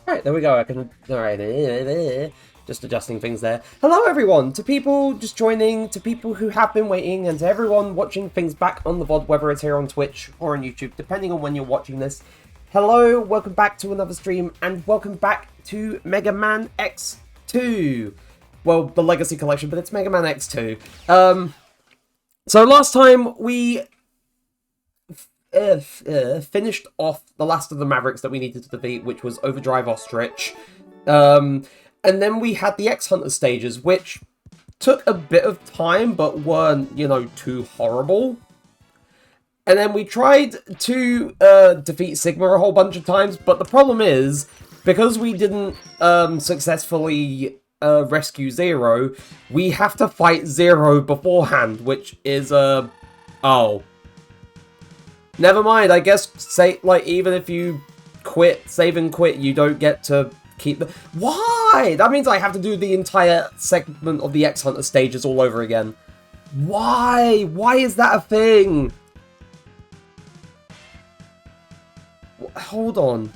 Alright, there we go. I can... Alright, just adjusting things there. Hello, everyone! To people just joining, to people who have been waiting, and to everyone watching things back on the VOD, whether it's here on Twitch or on YouTube, depending on when you're watching this. Hello, welcome back to another stream, and welcome back to Mega Man X2. Well, the Legacy Collection, but it's Mega Man X2. So last time we finished off the last of the Mavericks that we needed to defeat, which was Overdrive Ostrich. And then we had the X-Hunter stages, which took a bit of time, but weren't, you know, too horrible. And then we tried to defeat Sigma a whole bunch of times, but the problem is, because we didn't successfully rescue Zero, we have to fight Zero beforehand, which is, oh. Never mind, I guess, say, like, even if you quit, save and quit, you don't get to keep the... Why? That means I have to do the entire segment of the X-Hunter stages all over again. Why? Why is that a thing? Hold on.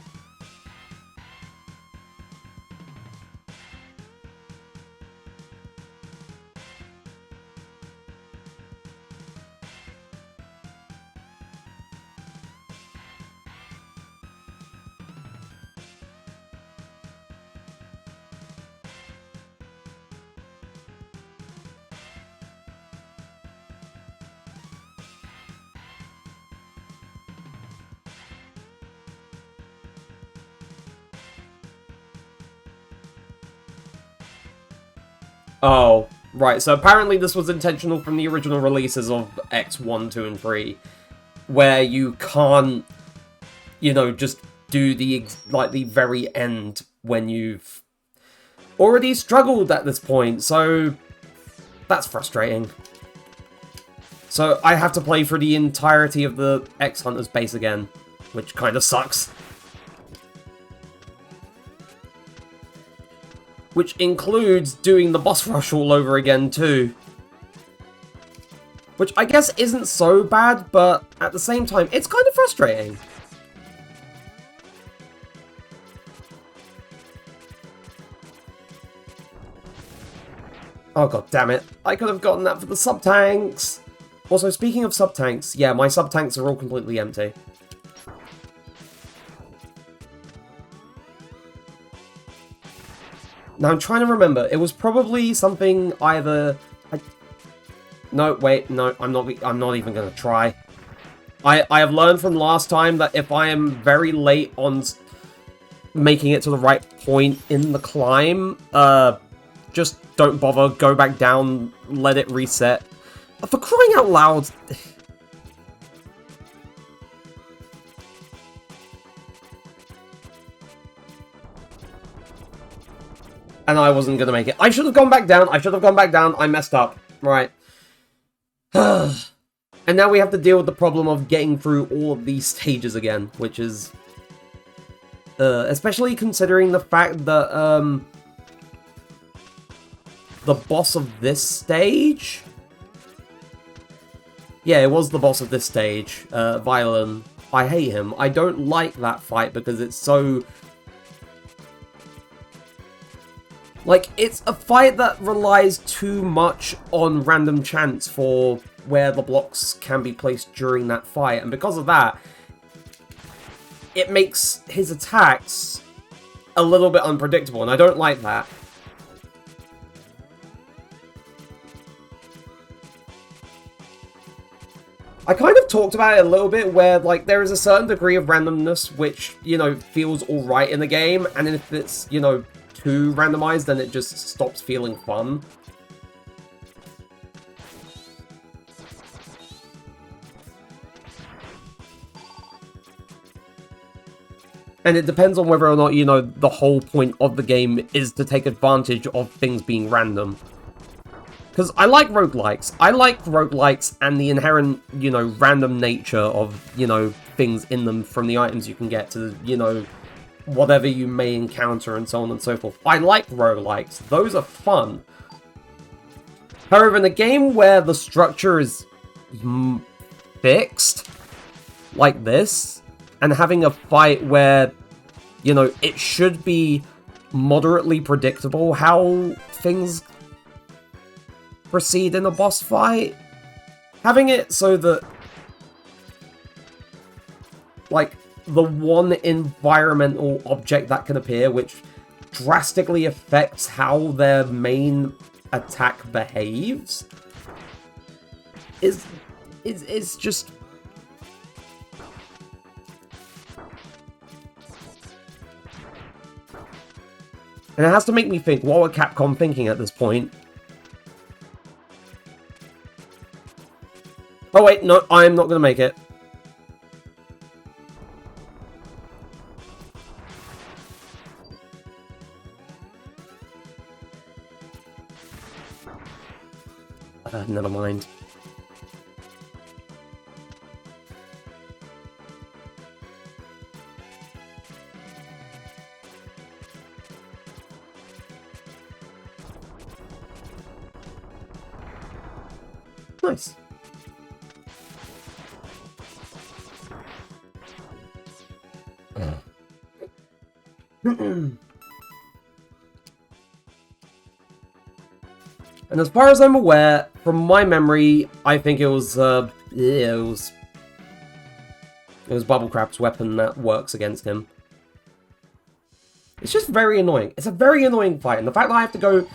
Oh, right, so apparently this was intentional from the original releases of X1, 2, and 3, where you can't, you know, just do the, like, the very end when you've already struggled at this point, so that's frustrating. So I have to play through the entirety of the X-Hunters base again, which kind of sucks. Which includes doing the boss rush all over again, too. Which I guess isn't so bad, but at the same time, it's kind of frustrating. Oh god damn it. I could have gotten that for the sub-tanks. Also, speaking of sub-tanks, yeah, my sub-tanks are all completely empty. Now, I'm trying to remember. It was probably something either... No, wait, no, I'm not even going to try. I have learned from last time that if I am very late on making it to the right point in the climb, just don't bother, go back down, let it reset. For crying out loud... And I wasn't going to make it. I should have gone back down. I messed up. Right. And now we have to deal with the problem of getting through all of these stages again, which is... especially considering the fact that, the boss of this stage... Yeah, it was the boss of this stage, Violin. I hate him. I don't like that fight because it's so... Like, it's a fight that relies too much on random chance for where the blocks can be placed during that fight, and because of that, it makes his attacks a little bit unpredictable, and I don't like that. I kind of talked about it a little bit where, like, there is a certain degree of randomness which, you know, feels alright in the game, and if it's, you know, too randomized, then it just stops feeling fun. And it depends on whether or not, you know, the whole point of the game is to take advantage of things being random. Because I like roguelikes. I like roguelikes and the inherent, you know, random nature of, you know, things in them, from the items you can get to, you know, whatever you may encounter and so on and so forth. I like roguelikes. Those are fun. However, in a game where the structure is fixed, like this, and having a fight where you know, it should be moderately predictable how things proceed in a boss fight. Having it so that, like, the one environmental object that can appear, which drastically affects how their main attack behaves, is just... And it has to make me think, what were Capcom thinking at this point? Oh wait, no, I'm not gonna make it. Never mind. Nice. And as far as I'm aware, from my memory, I think it was Bubblecrap's weapon that works against him. It's just very annoying. It's a very annoying fight, and the fact that I have to go...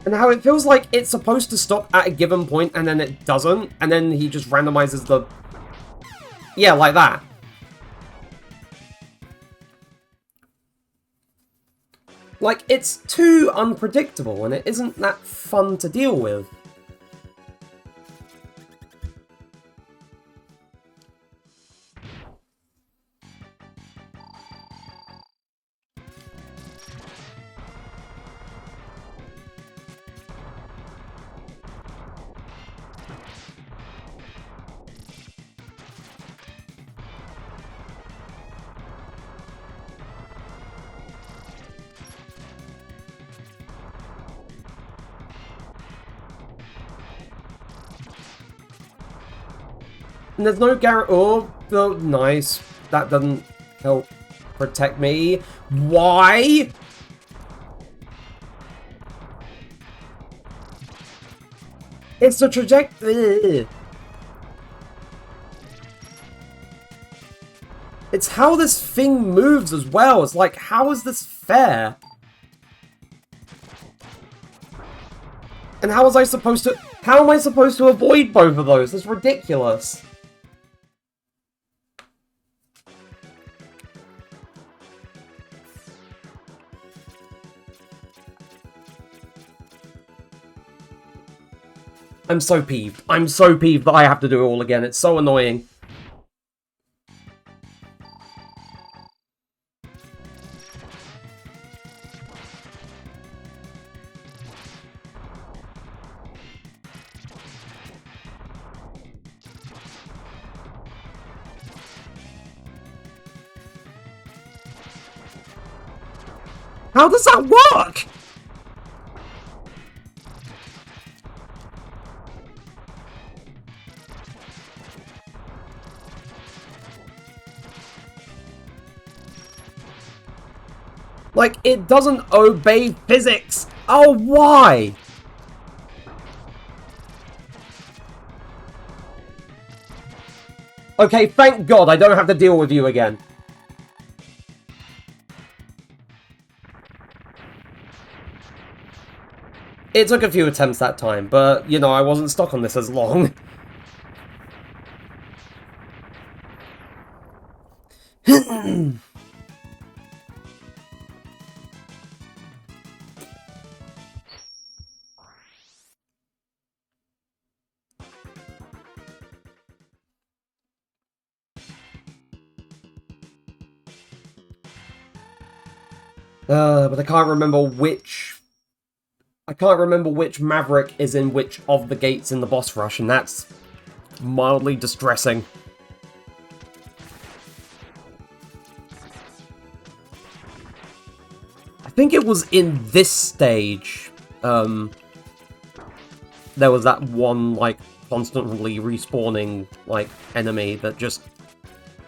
And how it feels like it's supposed to stop at a given point, and then it doesn't, and then he just randomizes the... Yeah, like that. Like, it's too unpredictable, and it isn't that fun to deal with. And there's no guarantee. Oh, nice. That doesn't help protect me. Why? It's the trajectory. It's how this thing moves as well. It's like, how is this fair? And how was I supposed to... How am I supposed to avoid both of those? That's ridiculous. I'm so peeved. I'm so peeved that I have to do it all again. It's so annoying. How does that work? Like, it doesn't obey physics. Oh, why? Okay, thank God I don't have to deal with you again. It took a few attempts that time, but, you know, I wasn't stuck on this as long. But I can't remember which... I can't remember which Maverick is in which of the gates in the boss rush, and that's mildly distressing. think it was in this stage, there was that one, like, constantly respawning, like, enemy that just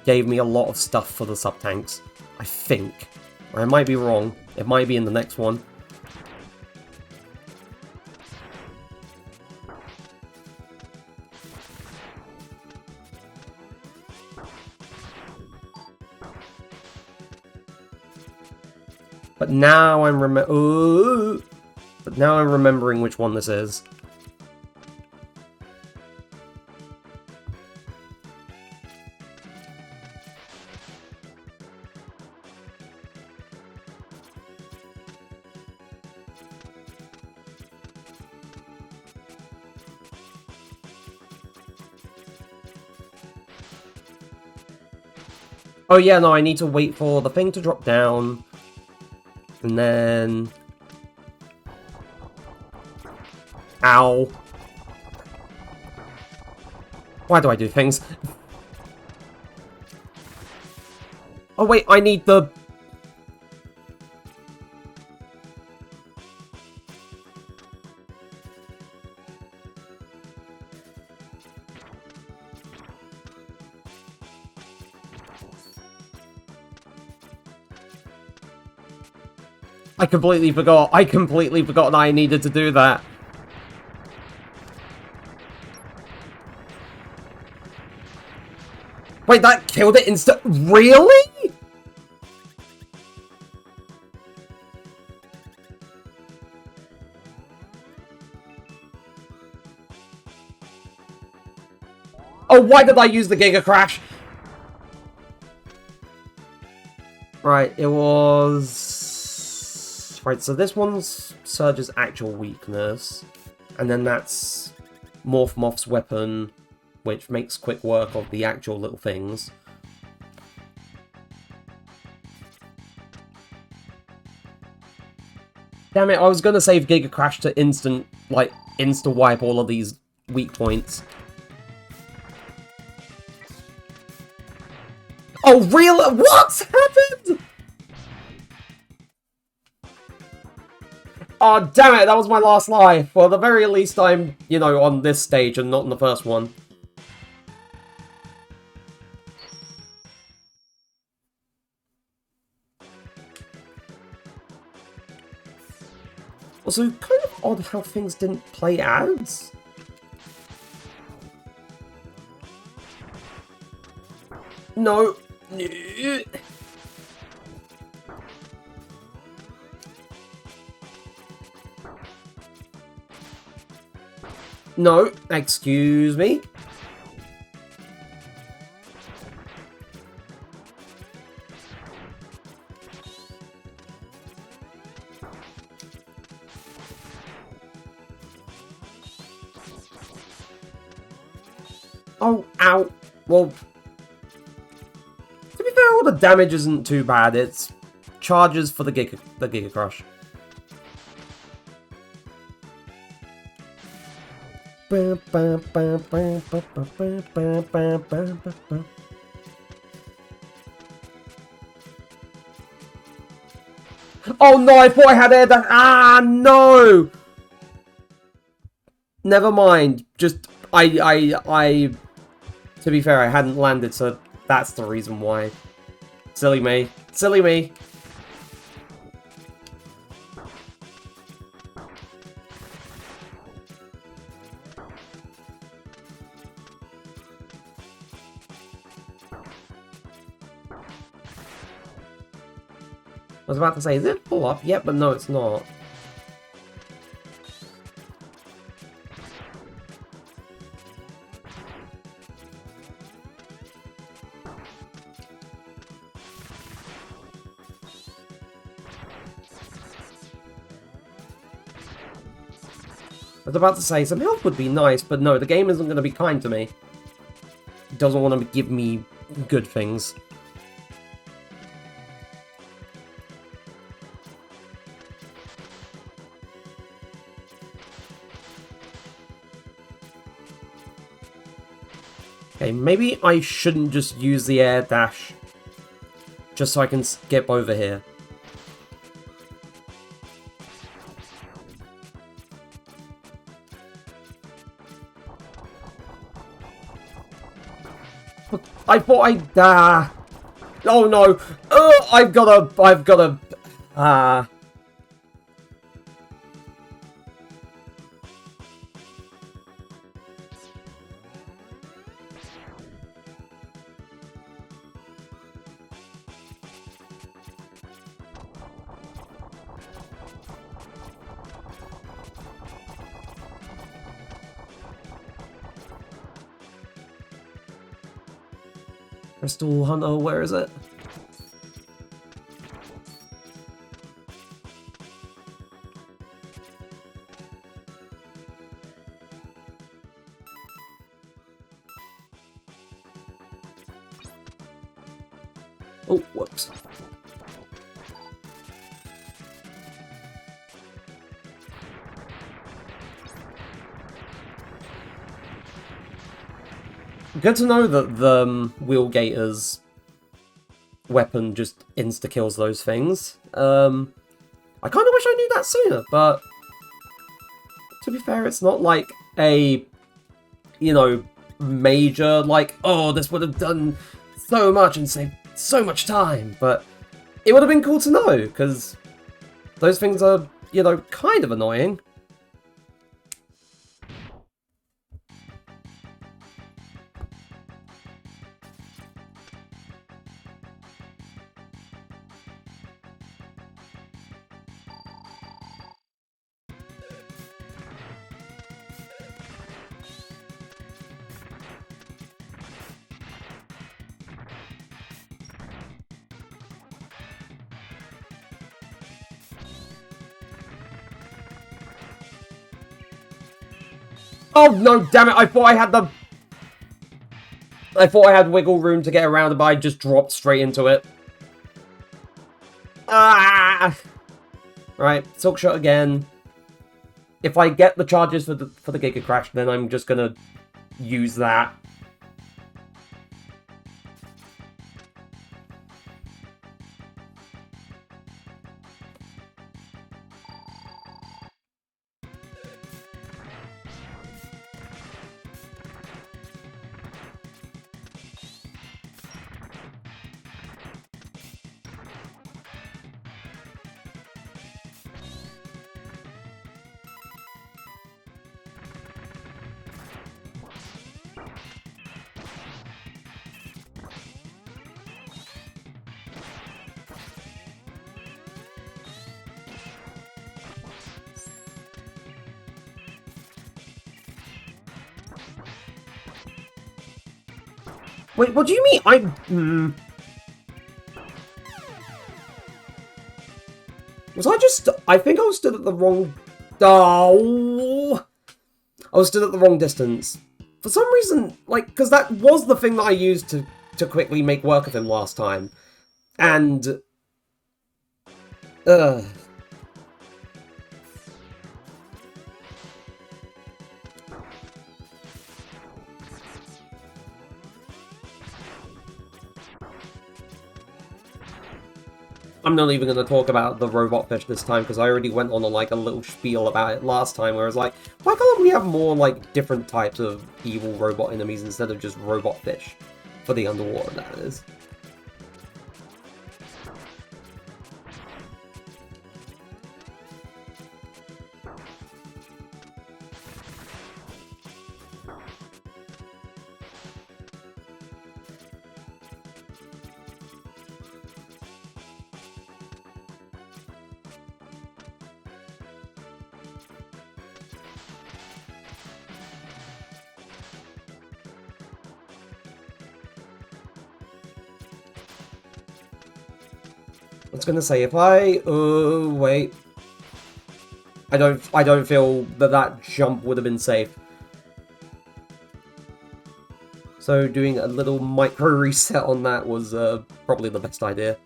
gave me a lot of stuff for the sub-tanks. I think. I might be wrong. It might be in the next one. But now I'm remembering which one this is. Oh yeah, no, I need to wait for the thing to drop down. And then... Ow. Why do I do things? Oh wait, I need the... I completely forgot. I completely forgot that I needed to do that. Wait, that killed it insta- Really? Oh, why did I use the Giga Crash? Right, it was... Right, so this one's Surge's actual weakness. And then that's Morph Moth's weapon, which makes quick work of the actual little things. Damn it, I was gonna save Giga Crash to insta-wipe all of these weak points. Oh, really? What happened? Oh, damn it, that was my last life. Well, at the very least, I'm, you know, on this stage and not in the first one. Also, kind of odd how things didn't play ads. No. No, excuse me. Oh, ow. Well, to be fair, all the damage isn't too bad. It's charges for the Giga Crush. Oh no, I thought I had air dash. Ah, no! Never mind. Just, to be fair, I hadn't landed, so that's the reason why. Silly me. Silly me. I was about to say, is it full up? Yep, but no, it's not. I was about to say, some health would be nice, but no, the game isn't going to be kind to me. It doesn't want to give me good things. Okay, maybe I shouldn't just use the air dash just so I can skip over here. I thought oh no! I've gotta. Crystal Hunter, where is it? Oh, whoops. Good to know that the Wheelgator's weapon just insta-kills those things. I kind of wish I knew that sooner, but to be fair, it's not like a, you know, major, like, oh, this would have done so much and saved so much time, but it would have been cool to know, because those things are, you know, kind of annoying. Oh no, damn it, I thought I had wiggle room to get around it, but I just dropped straight into it. Ah! Right, Silk Shot again. If I get the charges for the Giga Crash, then I'm just gonna use that. Wait, what do you mean? Was I just... I think I was stood at the wrong... Oh! I was stood at the wrong distance. For some reason, like, because that was the thing that I used to quickly make work of him last time. And... I'm not even going to talk about the robot fish this time, because I already went on like a little spiel about it last time, where I was like, why can't we have more like different types of evil robot enemies instead of just robot fish? For the underwater, that is. I was gonna say, if I... wait. I don't feel that jump would have been safe. So doing a little micro reset on that was probably the best idea.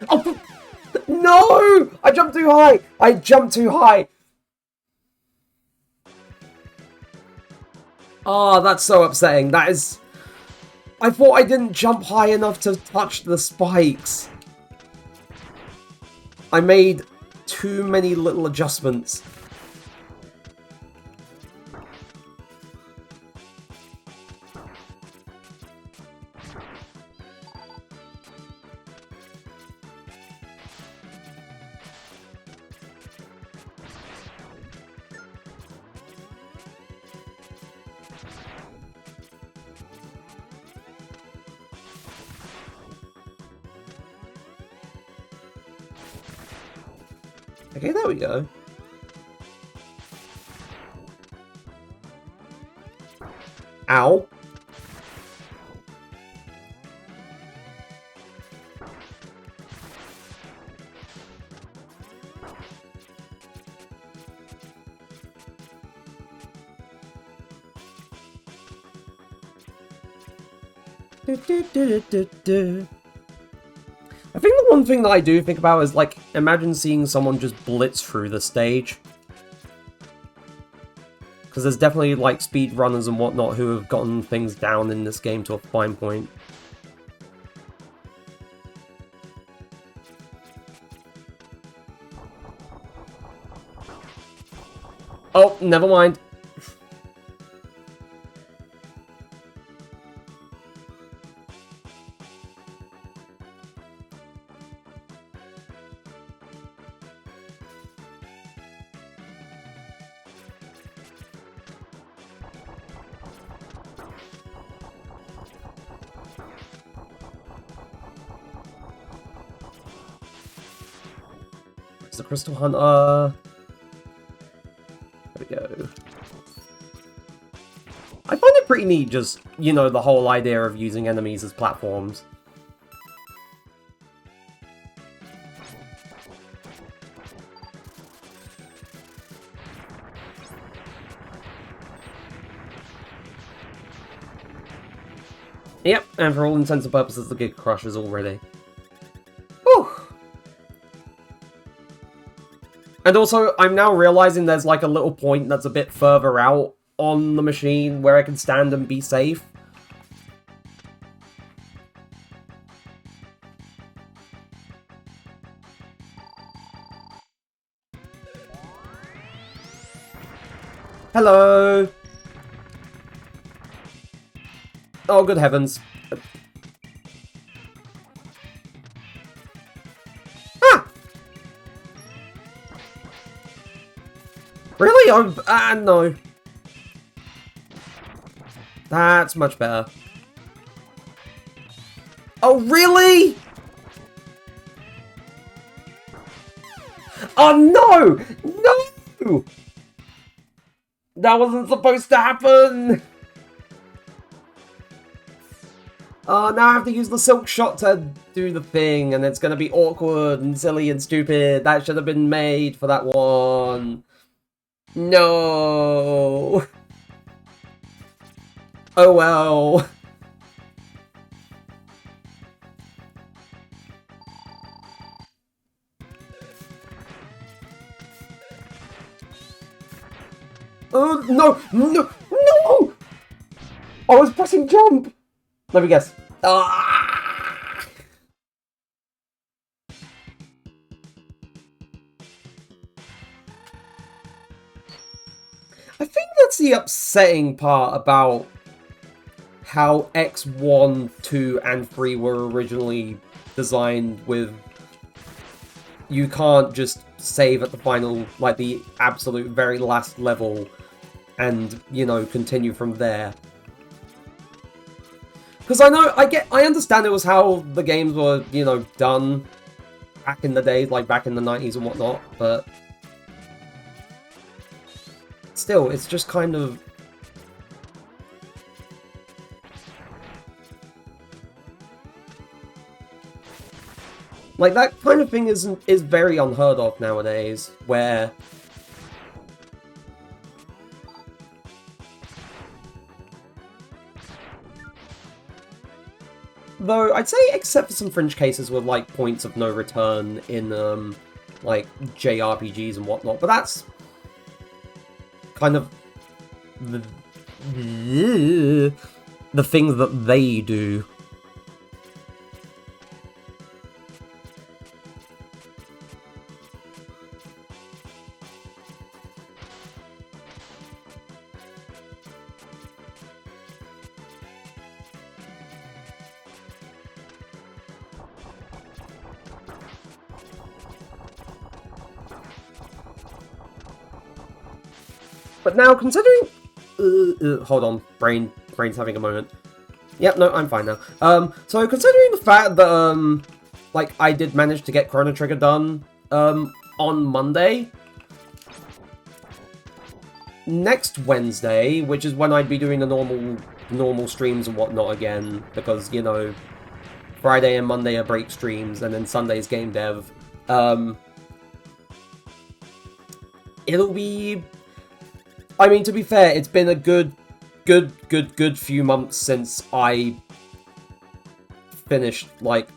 Oh! No! I jumped too high! I jumped too high! Ah, that's so upsetting. That is... I thought I didn't jump high enough to touch the spikes. I made too many little adjustments. Okay, there we go. Ow. I think the one thing that I do think about is, like, imagine seeing someone just blitz through the stage. Because there's definitely, like, speedrunners and whatnot who have gotten things down in this game to a fine point. Oh, never mind. It's the Crystal Hunter. There we go. I find it pretty neat, just, you know, the whole idea of using enemies as platforms. Yep, and for all intents and purposes, the Giga Crush is all ready. Whew! And also, I'm now realizing there's like a little point that's a bit further out on the machine where I can stand and be safe. Hello! Oh, good heavens. Ah! Really? No. That's much better. Oh, really? Oh, no! No! That wasn't supposed to happen! Oh, now I have to use the silk shot to do the thing, and it's gonna be awkward and silly and stupid. That should have been made for that one. No! Oh well. Oh, no! No! No! I was pressing jump! Let me guess. Ah! I think that's the upsetting part about how X1, 2, and 3 were originally designed with... You can't just save at the final, like the absolute very last level and, you know, continue from there. Because I understand it was how the games were, you know, done back in the days, like back in the 90s and whatnot, but still, it's just kind of... Like, that kind of thing is very unheard of nowadays, where... Though, I'd say except for some fringe cases with, like, points of no return in, like, JRPGs and whatnot, but that's kind of the things that they do. But now, considering... hold on, brain's having a moment. Yep, no, I'm fine now. So considering the fact that, like, I did manage to get Chrono Trigger done, on Monday. Next Wednesday, which is when I'd be doing the normal streams and whatnot again, because, you know, Friday and Monday are break streams, and then Sunday's game dev. It'll be... I mean, to be fair, it's been a good few months since I finished, like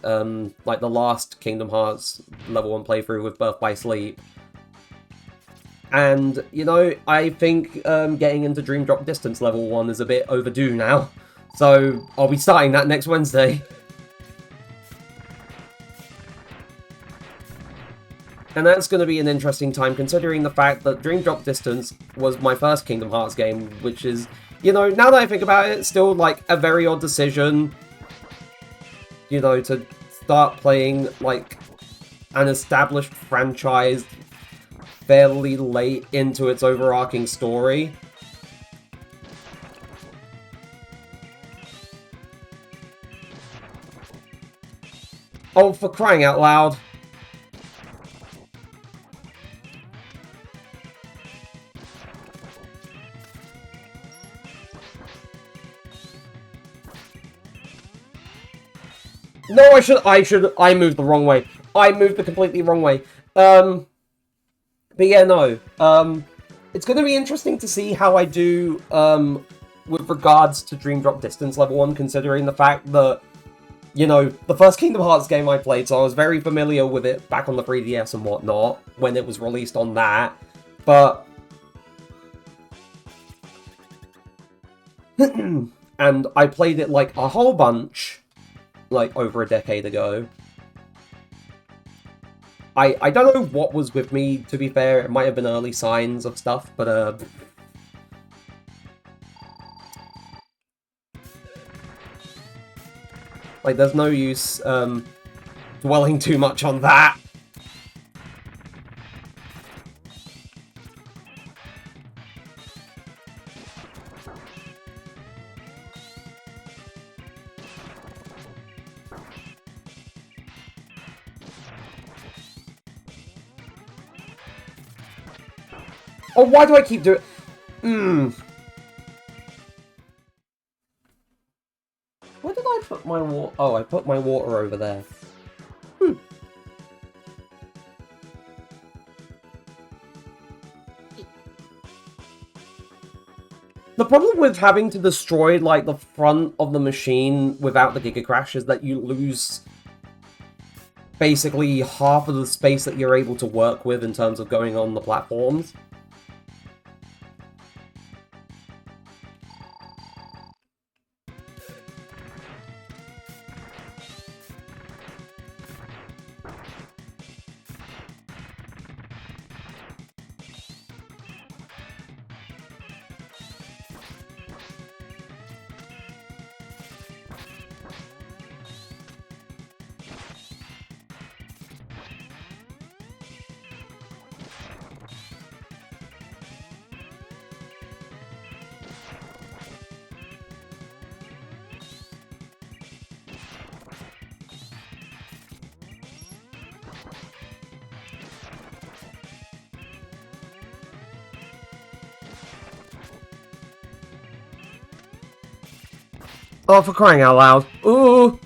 the last Kingdom Hearts level 1 playthrough with Birth by Sleep. And, you know, I think getting into Dream Drop Distance level 1 is a bit overdue now. So, I'll be starting that next Wednesday. And that's going to be an interesting time, considering the fact that Dream Drop Distance was my first Kingdom Hearts game, which is, you know, now that I think about it, still, like, a very odd decision, you know, to start playing, like, an established franchise fairly late into its overarching story. Oh, for crying out loud. No, I moved the wrong way. I moved the completely wrong way. But yeah, no. It's going to be interesting to see how I do with regards to Dream Drop Distance level 1, considering the fact that, you know, the first Kingdom Hearts game I played, so I was very familiar with it back on the 3DS and whatnot, when it was released on that. But... and I played it, like, a whole bunch, like, over a decade ago. I don't know what was with me, to be fair. It might have been early signs of stuff, but, like, there's no use, dwelling too much on that. Oh, why do I keep doing... Where did I put my water? Oh, I put my water over there. The problem with having to destroy, like, the front of the machine without the Giga Crash is that you lose basically half of the space that you're able to work with in terms of going on the platforms. Oh, for crying out loud. Ooh!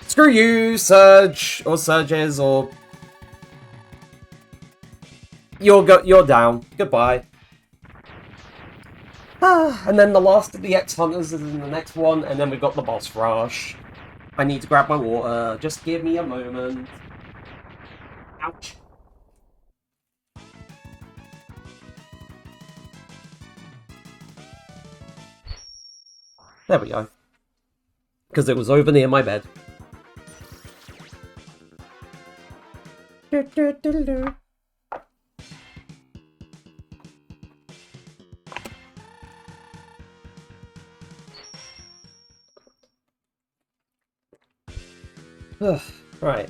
Screw you, Surge, or Surges, or... You're down. Goodbye. And then the last of the X-Hunters is in the next one, and then we've got the boss rush. I need to grab my water. Just give me a moment. Ouch. There we go. Because it was over near my bed. Right.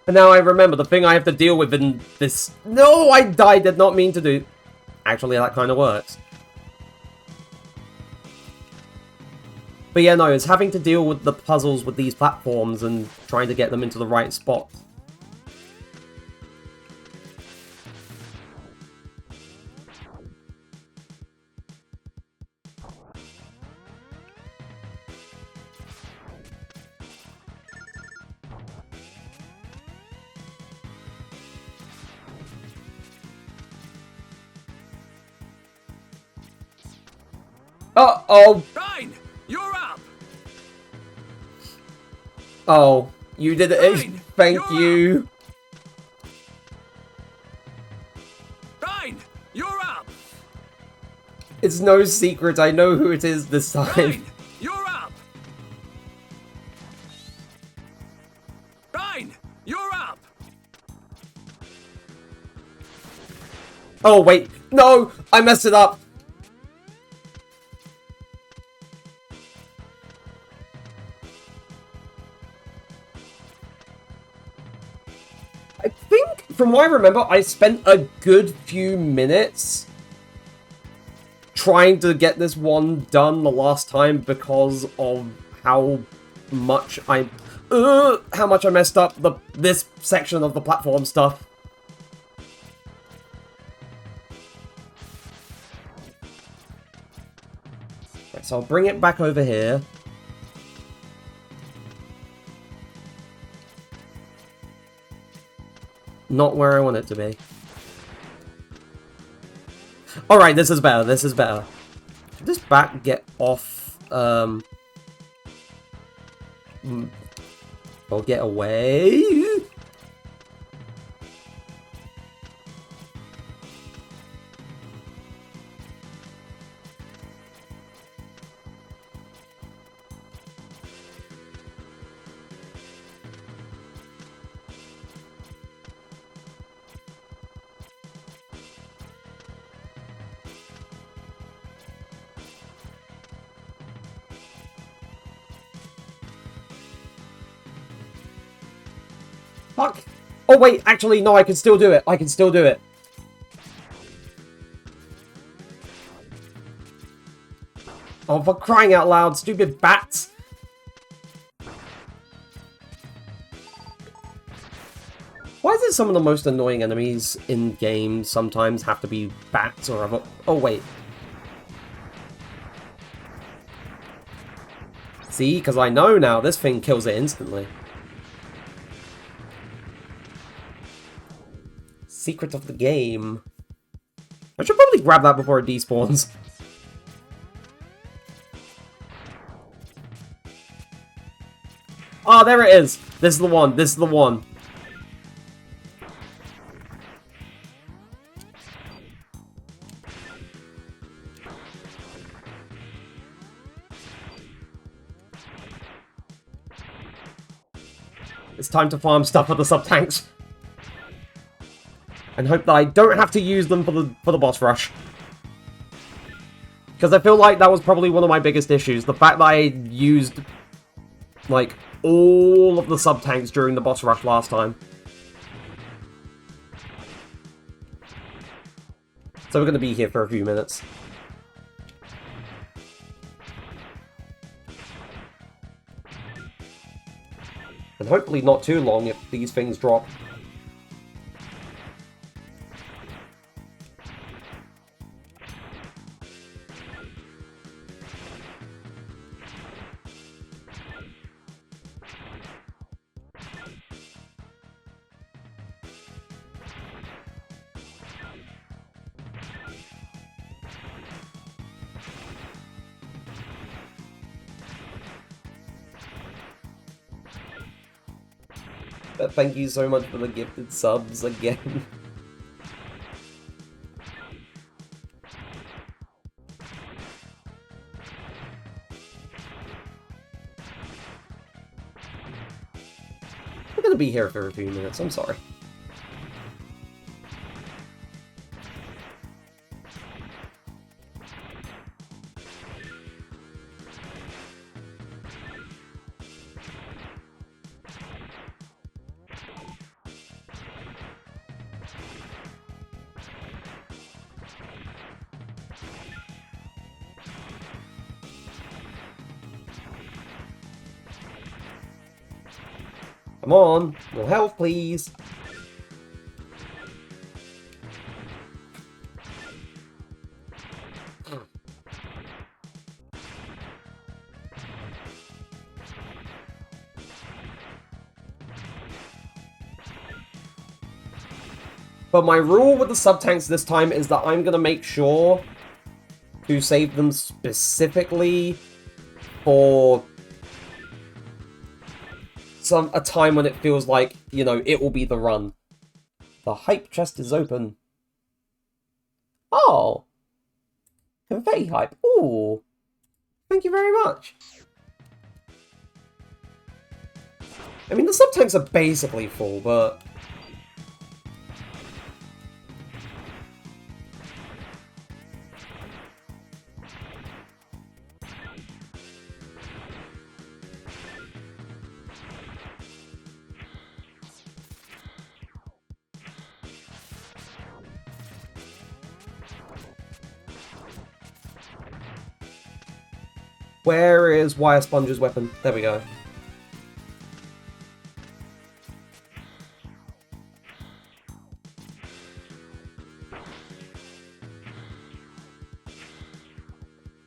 And now I remember the thing I have to deal with in this... No, I did not mean to do... Actually, that kind of works. But yeah, no, it's having to deal with the puzzles with these platforms and trying to get them into the right spot. Uh-oh! Ryan, you're up! Oh, you did it. Ryan, Thank you're you. Ryan, you're up! It's no secret. I know who it is this time. Ryan, you're up! Ryan, you're up! Oh, wait. No! I messed it up. I think, from what I remember, I spent a good few minutes trying to get this one done the last time because of how much I messed up this section of the platform stuff. Right, so I'll bring it back over here. Not where I want it to be. Alright, this is better, this is better. Should this bat get off, or get away? Fuck! Oh wait, actually no, I can still do it. I can still do it. Oh, for crying out loud, stupid bats! Why is it some of the most annoying enemies in games sometimes have to be bats or other... Oh wait. See, because I know now, this thing kills it instantly. Secret of the game. I should probably grab that before it despawns. Oh, there it is! This is the one, this is the one. It's time to farm stuff for the sub-tanks. And hope that I don't have to use them for the boss rush. Because I feel like that was probably one of my biggest issues. The fact that I used, like, all of the sub-tanks during the boss rush last time. So we're going to be here for a few minutes. And hopefully not too long if these things drop. Thank you so much for the gifted subs again. We're gonna be here for a few minutes, I'm sorry. Come on. More health, please. But my rule with the sub-tanks this time is that I'm going to make sure to save them specifically for a time when it feels like, you know, it will be the run. The hype chest is open. Oh! Confetti hype. Ooh! Thank you very much. I mean, the sub-tanks are basically full, but... Where is Wire Sponge's weapon? There we go.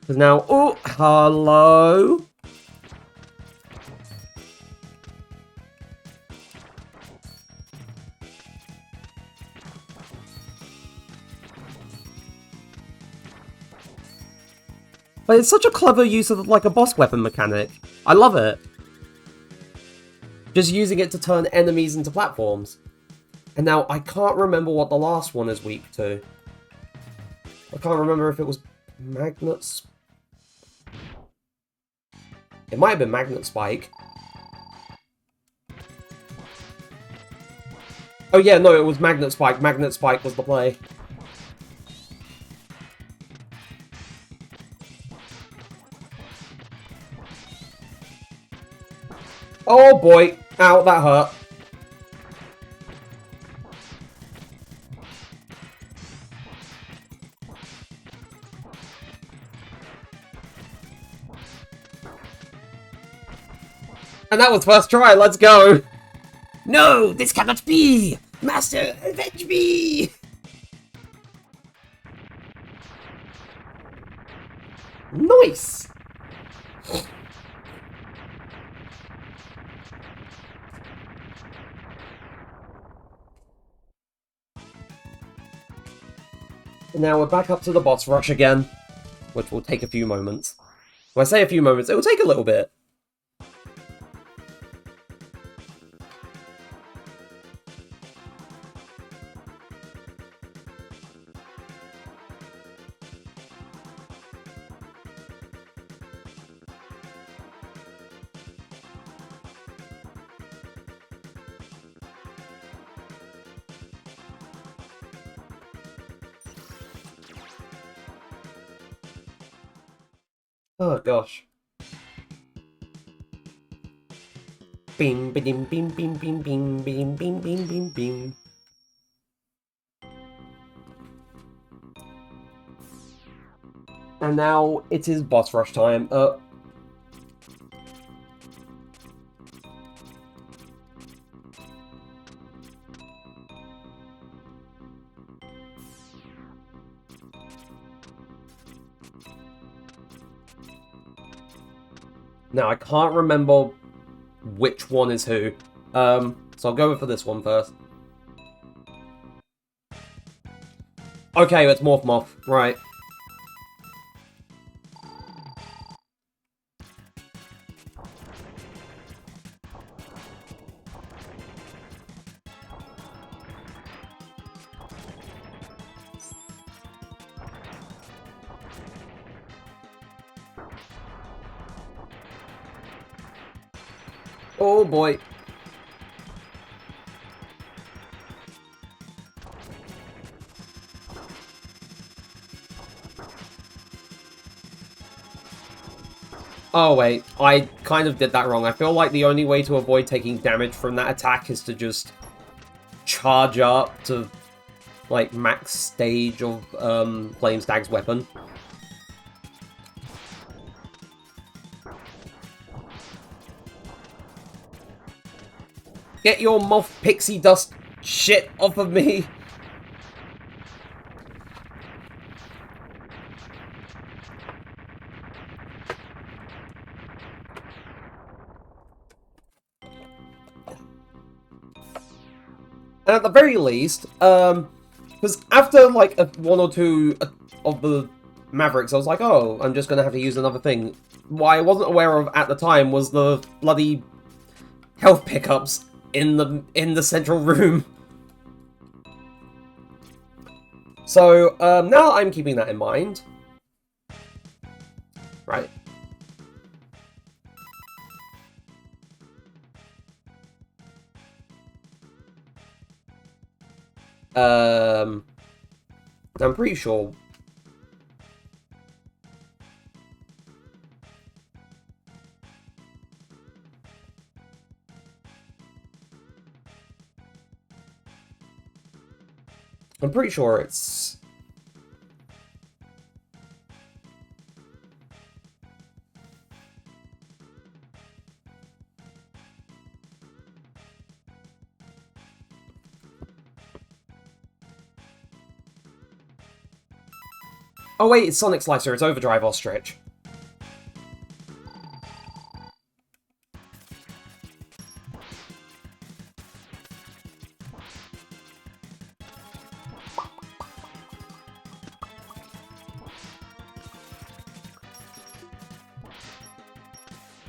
Because now... Oh, hello? But it's such a clever use of, like, a boss weapon mechanic. I love it. Just using it to turn enemies into platforms. And now, I can't remember what the last one is weak to. I can't remember if it was Magnets. It might have been Magnet Spike. Oh yeah, no, it was Magnet Spike. Magnet Spike was the play. Oh boy! Ow, that hurt. And that was first try, let's go! No, this cannot be! Master, avenge me! Nice! And now we're back up to the boss rush again, which will take a few moments. When I say a few moments, it will take a little bit. Oh gosh. Bing, bing, bing, bing, bing, bing, bing, bing, bing, bing, bing. And now it is boss rush time. Now, I can't remember which one is who. So I'll go for this one first. Okay, it's Morph Moth. Right. Oh boy. Oh wait, I kind of did that wrong. I feel like the only way to avoid taking damage from that attack is to just charge up to, like, max stage of Flame Stag's weapon. Get your moth pixie dust shit off of me. And at the very least, because after like one or two of the Mavericks, I was like, oh, I'm just gonna have to use another thing. What I wasn't aware of at the time was the bloody health pickups in the central room. So now I'm keeping that in mind. Right. I'm pretty sure. I'm pretty sure it's... Oh wait, it's Sonic Slicer, it's Overdrive Ostrich.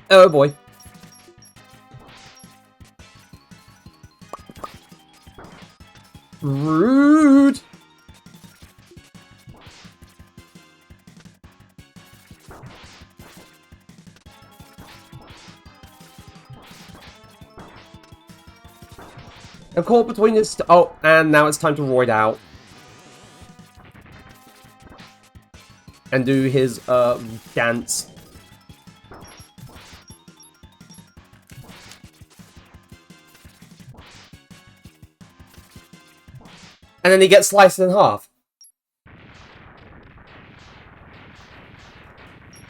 Oh boy. Rude! I'm caught between his... Oh, and now it's time to roid out. And do his, dance. And then he gets sliced in half.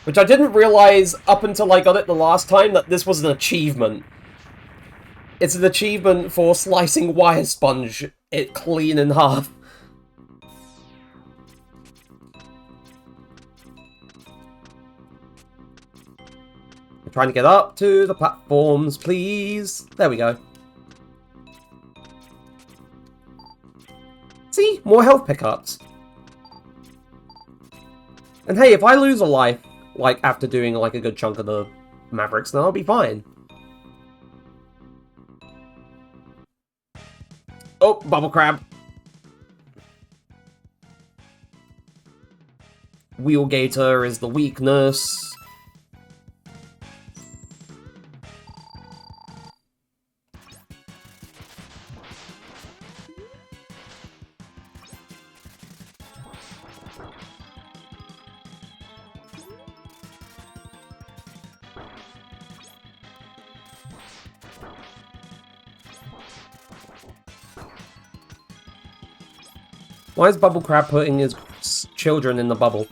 Which I didn't realize up until I got it the last time that this was an achievement. It's an achievement for slicing wire sponge it clean in half. I'm trying to get up to the platforms, please. There we go. See? More health pickups. And hey, if I lose a life, like, after doing, like, a good chunk of the Mavericks, then I'll be fine. Oh, Bubble Crab. Wheelgator is the weakness. Why is Bubble Crab putting his children in the bubble?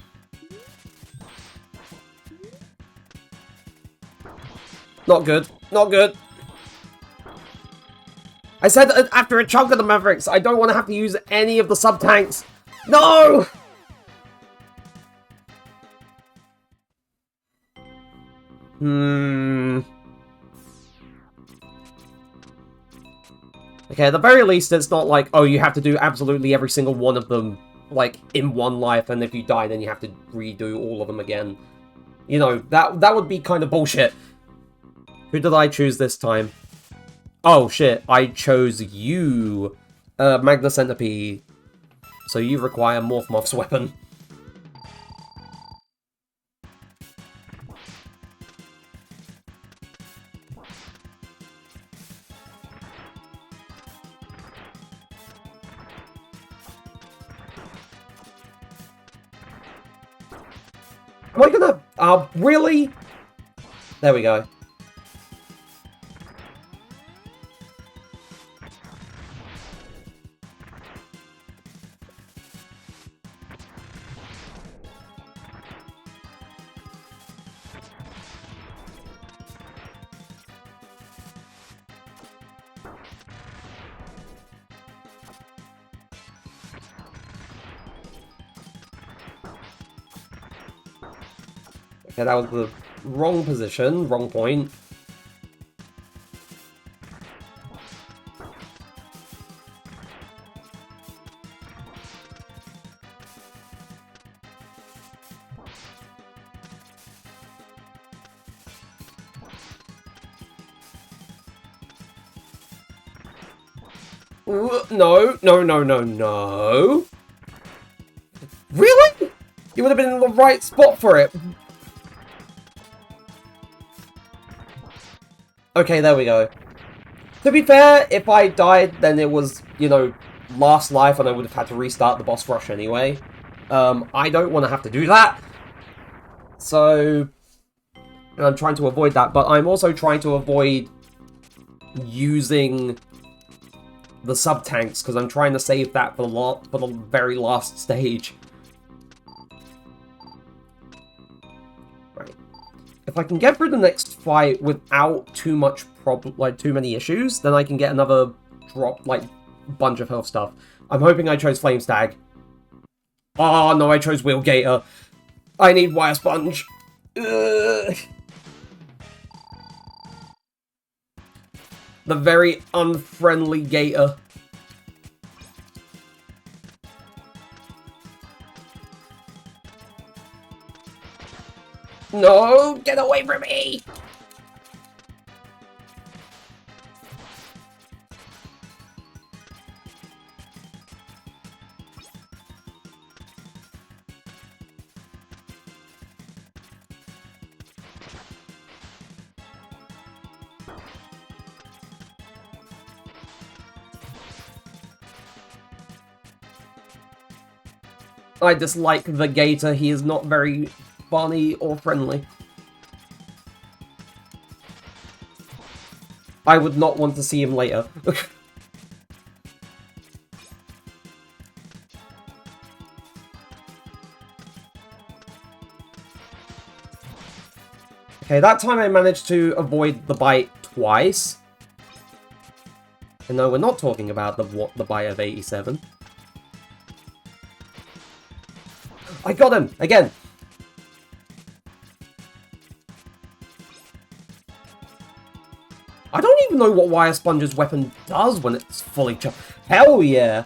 Not good. Not good. I said after a chunk of the Mavericks, I don't want to have to use any of the sub-tanks. No! Okay, at the very least, it's not like, oh, you have to do absolutely every single one of them, like, in one life, and if you die, then you have to redo all of them again. You know, that would be kind of bullshit. Who did I choose this time? Oh, shit, I chose you, Magna Centipede. So you require Morph Moth's weapon. Am I gonna... really? There we go. Okay, that was the wrong position, wrong point. No, no, no, no, no. Really? You would have been in the right spot for it. Okay, there we go. To be fair, if I died, then it was, you know, last life and I would have had to restart the boss rush anyway. I don't want to have to do that. So, I'm trying to avoid that, but I'm also trying to avoid using the sub-tanks, because I'm trying to save that for the very last stage. Right. If I can get through the next fight without too much too many issues, then I can get another bunch of health stuff. I'm hoping I chose Flame Stag. Oh no, I chose Wheel Gator. I need Wire Sponge. Ugh. The very unfriendly Gator. No, get away from me! I dislike the Gator, he is not very funny or friendly. I would not want to see him later. Okay, that time I managed to avoid the bite twice. And no, we're not talking about the bite of 87. I got him! Again! I don't even know what Wire Sponge's weapon does when it's fully charged. Hell yeah!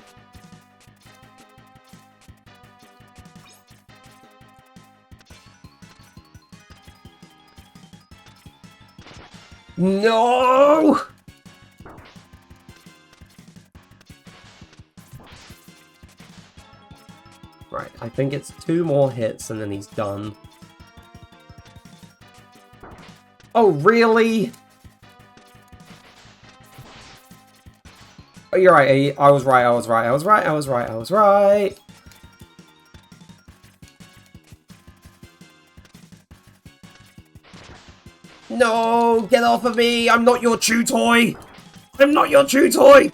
No! Right, I think it's 2 more hits and then he's done. Oh, really? Oh, you're right, I was right, I was right, I was right, I was right, I was right. No, get off of me! I'm not your chew toy! I'm not your chew toy!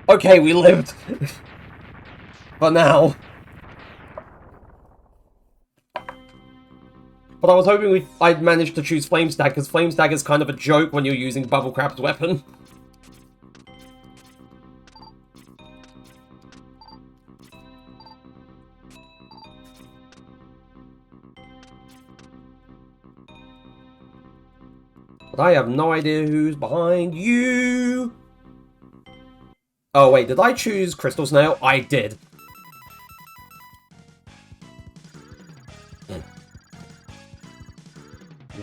Okay, we lived. For now. But I was hoping I'd managed to choose Flame Stag, because Flame Stag is kind of a joke when you're using Bubble Crab's weapon. But I have no idea who's behind you. Oh wait, did I choose Crystal Snail? I did.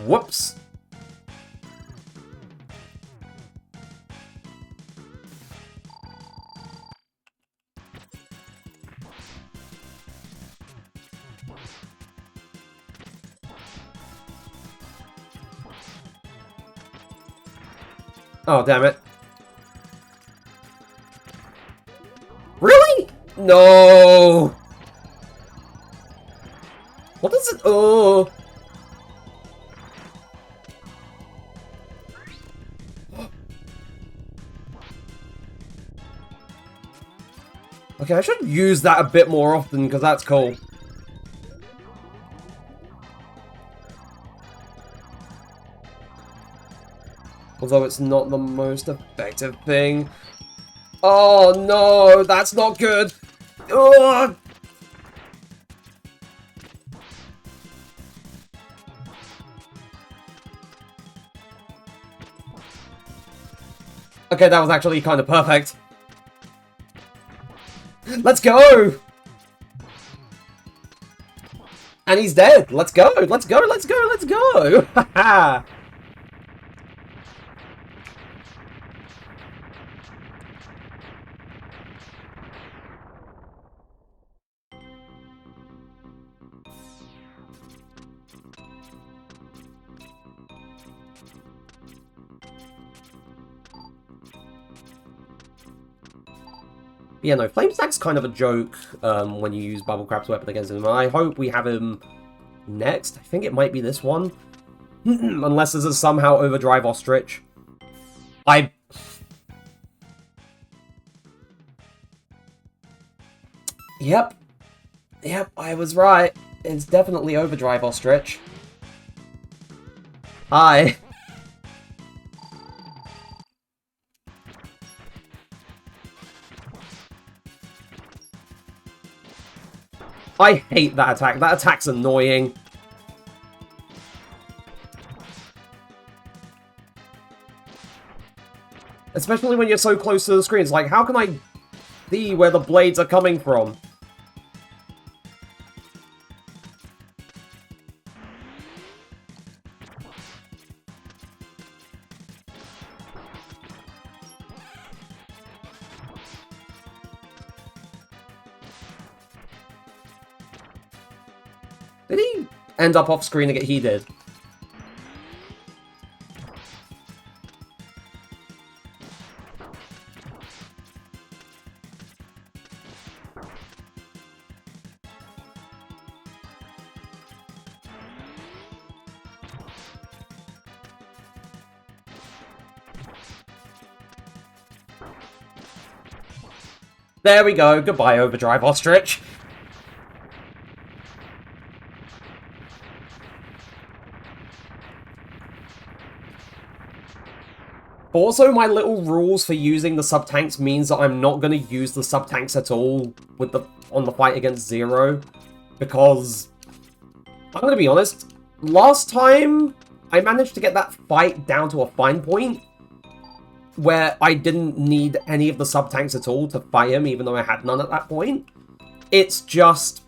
Whoops. Oh, damn it. Really? No. What is it? Oh. Okay, I should use that a bit more often, because that's cool. Although it's not the most effective thing. Oh no, that's not good. Ugh. Okay, that was actually kind of perfect. Let's go! And he's dead. Let's go. Let's go. Let's go. Let's go. Haha. Yeah, no, Flame Stack's kind of a joke when you use Bubble Crab's weapon against him. I hope we have him next. I think it might be this one. Unless this is somehow Overdrive Ostrich. Yep. Yep, I was right. It's definitely Overdrive Ostrich. Hi. I hate that attack. That attack's annoying. Especially when you're so close to the screen. It's like, how can I see where the blades are coming from? Did he end up off screen to get heated? There we go. Goodbye, Overdrive Ostrich. Also, my little rules for using the sub-tanks means that I'm not going to use the sub-tanks at all with on the fight against Zero. Because, I'm going to be honest, last time I managed to get that fight down to a fine point where I didn't need any of the sub-tanks at all to fight him, even though I had none at that point. It's just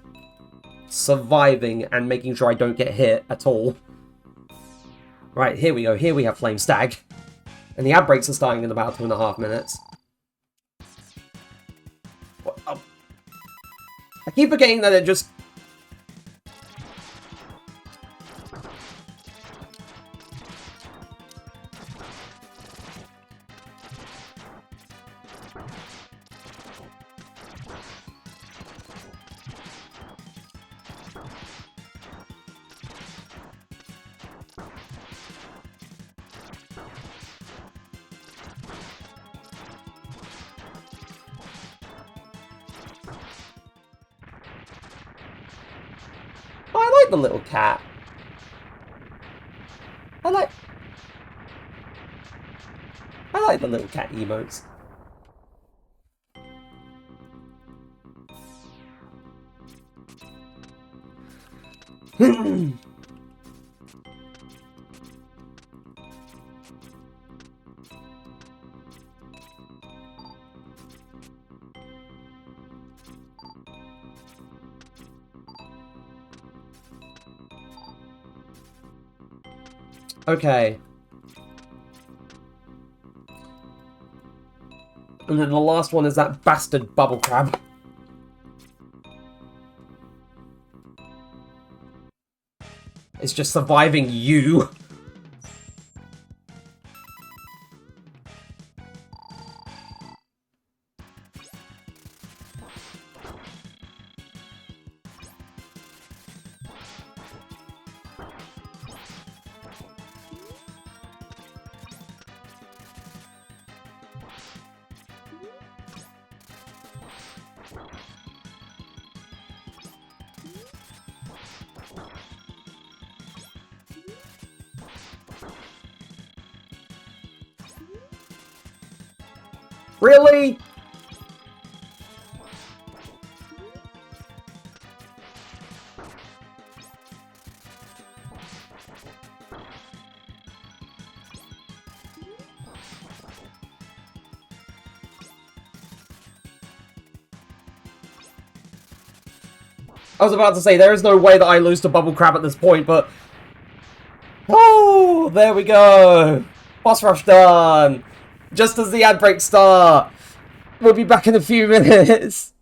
surviving and making sure I don't get hit at all. Right, here we go. Here we have Flame Stag. And the ad breaks are starting in about 2.5 minutes. What? Oh. I keep forgetting that it just... I like the little cat. I like the little cat emotes. Okay. And then the last one is that bastard Bubble Crab. It's just surviving you. Really? I was about to say, there is no way that I lose to Bubble Crab at this point, but... Oh, there we go. Boss rush done. Just as the ad breaks start. We'll be back in a few minutes.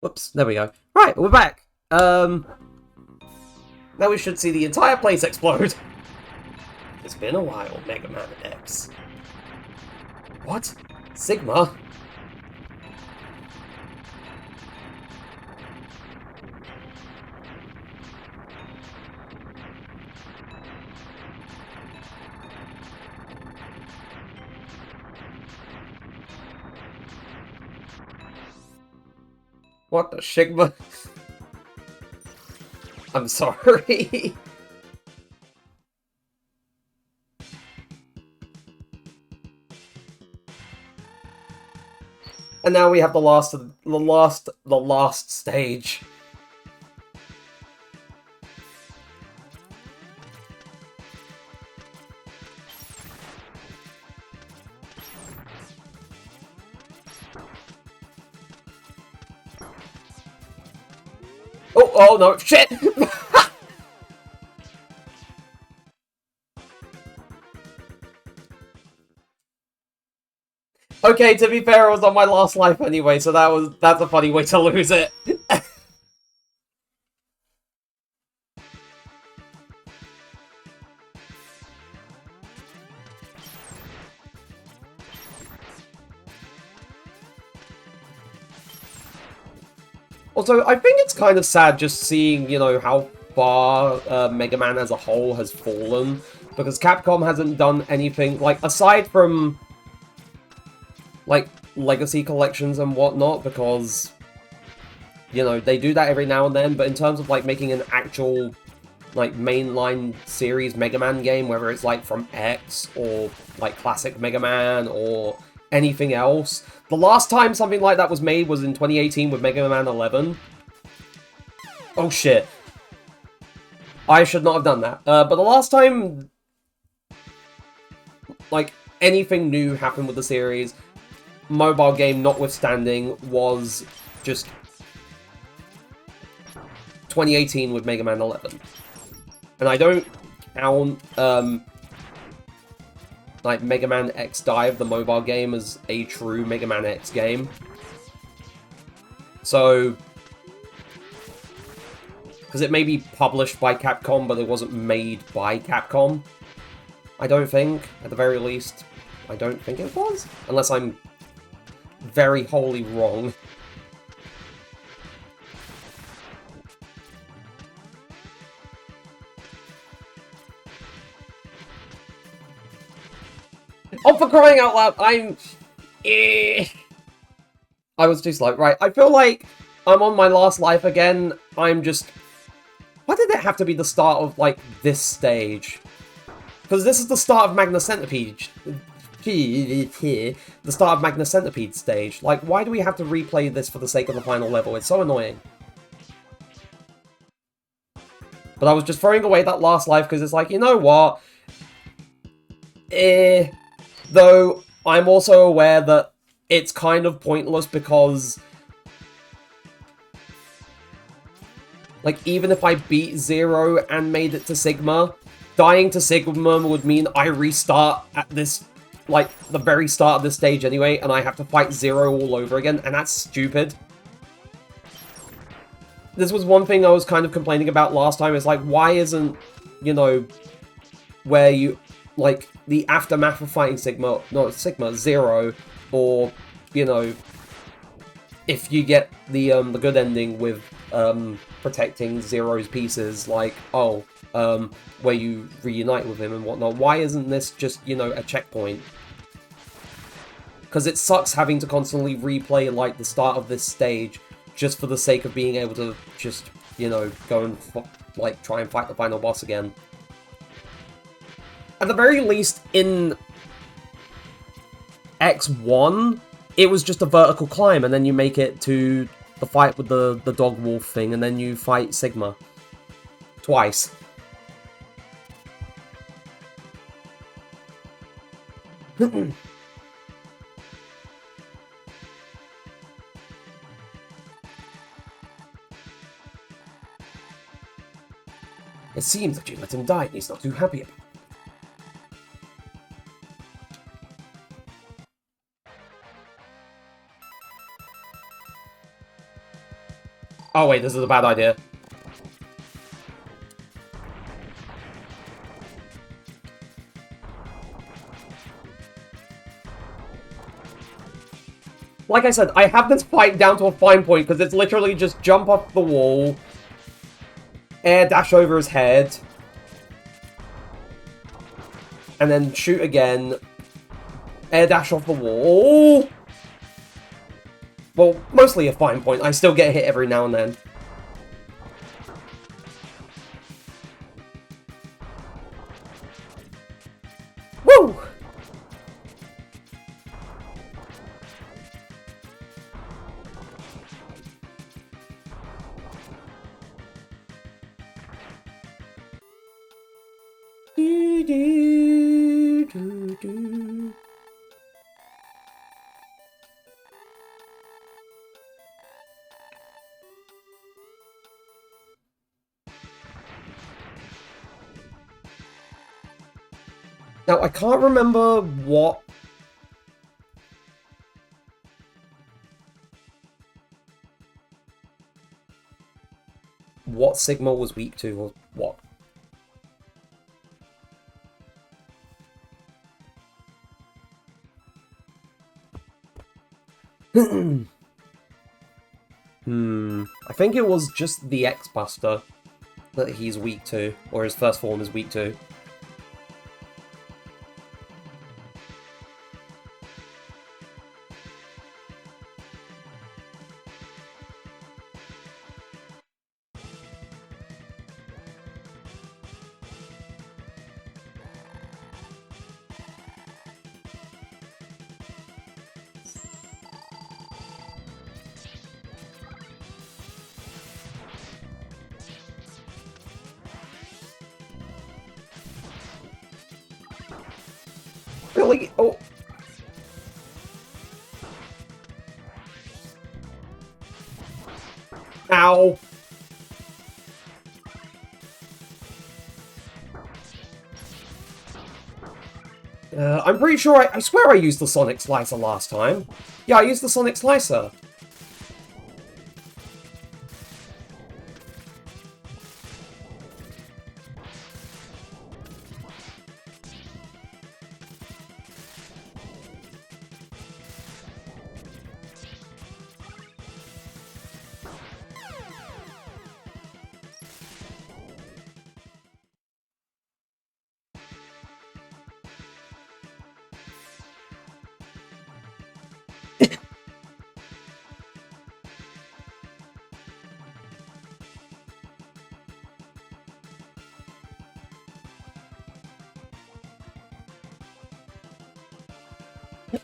Whoops, there we go. Right, we're back. Now we should see the entire place explode. It's been a while, Mega Man X. What? Sigma? What the Sigma? I'm sorry. And now we have the last stage. Oh no, shit! Okay, to be fair, I was on my last life anyway, so that's a funny way to lose it. Also, I think it's kind of sad just seeing, you know, how far Mega Man as a whole has fallen, because Capcom hasn't done anything, like, aside from, like, Legacy collections and whatnot, because, you know, they do that every now and then, but in terms of, like, making an actual, like, mainline series Mega Man game, whether it's, like, from X, or, like, classic Mega Man, or anything else. The last time something like that was made was in 2018 with Mega Man 11. Oh shit. I should not have done that. But the last time, like, anything new happened with the series, mobile game notwithstanding, was just 2018 with Mega Man 11. And I don't count, like, Mega Man X Dive, the mobile game, as a true Mega Man X game. So, because it may be published by Capcom, but it wasn't made by Capcom. I don't think. At the very least, I don't think it was. Unless I'm very wholly wrong. Oh, for crying out loud, I was just like, right, I feel like I'm on my last life again. I'm just... Why did it have to be the start of, like, this stage? Because this is the start of Magna Centipede. The start of Magna Centipede stage. Like, why do we have to replay this for the sake of the final level? It's so annoying. But I was just throwing away that last life because it's like, you know what? Though, I'm also aware that it's kind of pointless because, like, even if I beat Zero and made it to Sigma, dying to Sigma would mean I restart at this, like, the very start of this stage anyway, and I have to fight Zero all over again, and that's stupid. This was one thing I was kind of complaining about last time, is like, why isn't, you know, where you... like, the aftermath of fighting Sigma, not Sigma, Zero, or, you know, if you get the good ending with, protecting Zero's pieces, like, oh, where you reunite with him and whatnot, why isn't this just, you know, a checkpoint? Because it sucks having to constantly replay, like, the start of this stage, just for the sake of being able to just, you know, go and, like, try and fight the final boss again. At the very least, in X1, it was just a vertical climb, and then you make it to the fight with the dog wolf thing, and then you fight Sigma. Twice. It seems that you let him die, and he's not too happy about it. Oh wait, this is a bad idea. like I said, I have this fight down to a fine point, because it's literally just jump off the wall, air dash over his head, and then shoot again, air dash off the wall. Well, mostly a fine point. I still get hit every now and then. Woo! Do, do, do, do. Now, I can't remember what Sigma was weak to, or what. I think it was just the X-Buster that he's weak to, or his first form is weak to. Really? Oh. Ow. I'm pretty sure I swear I used the Sonic Slicer last time. Yeah, I used the Sonic Slicer.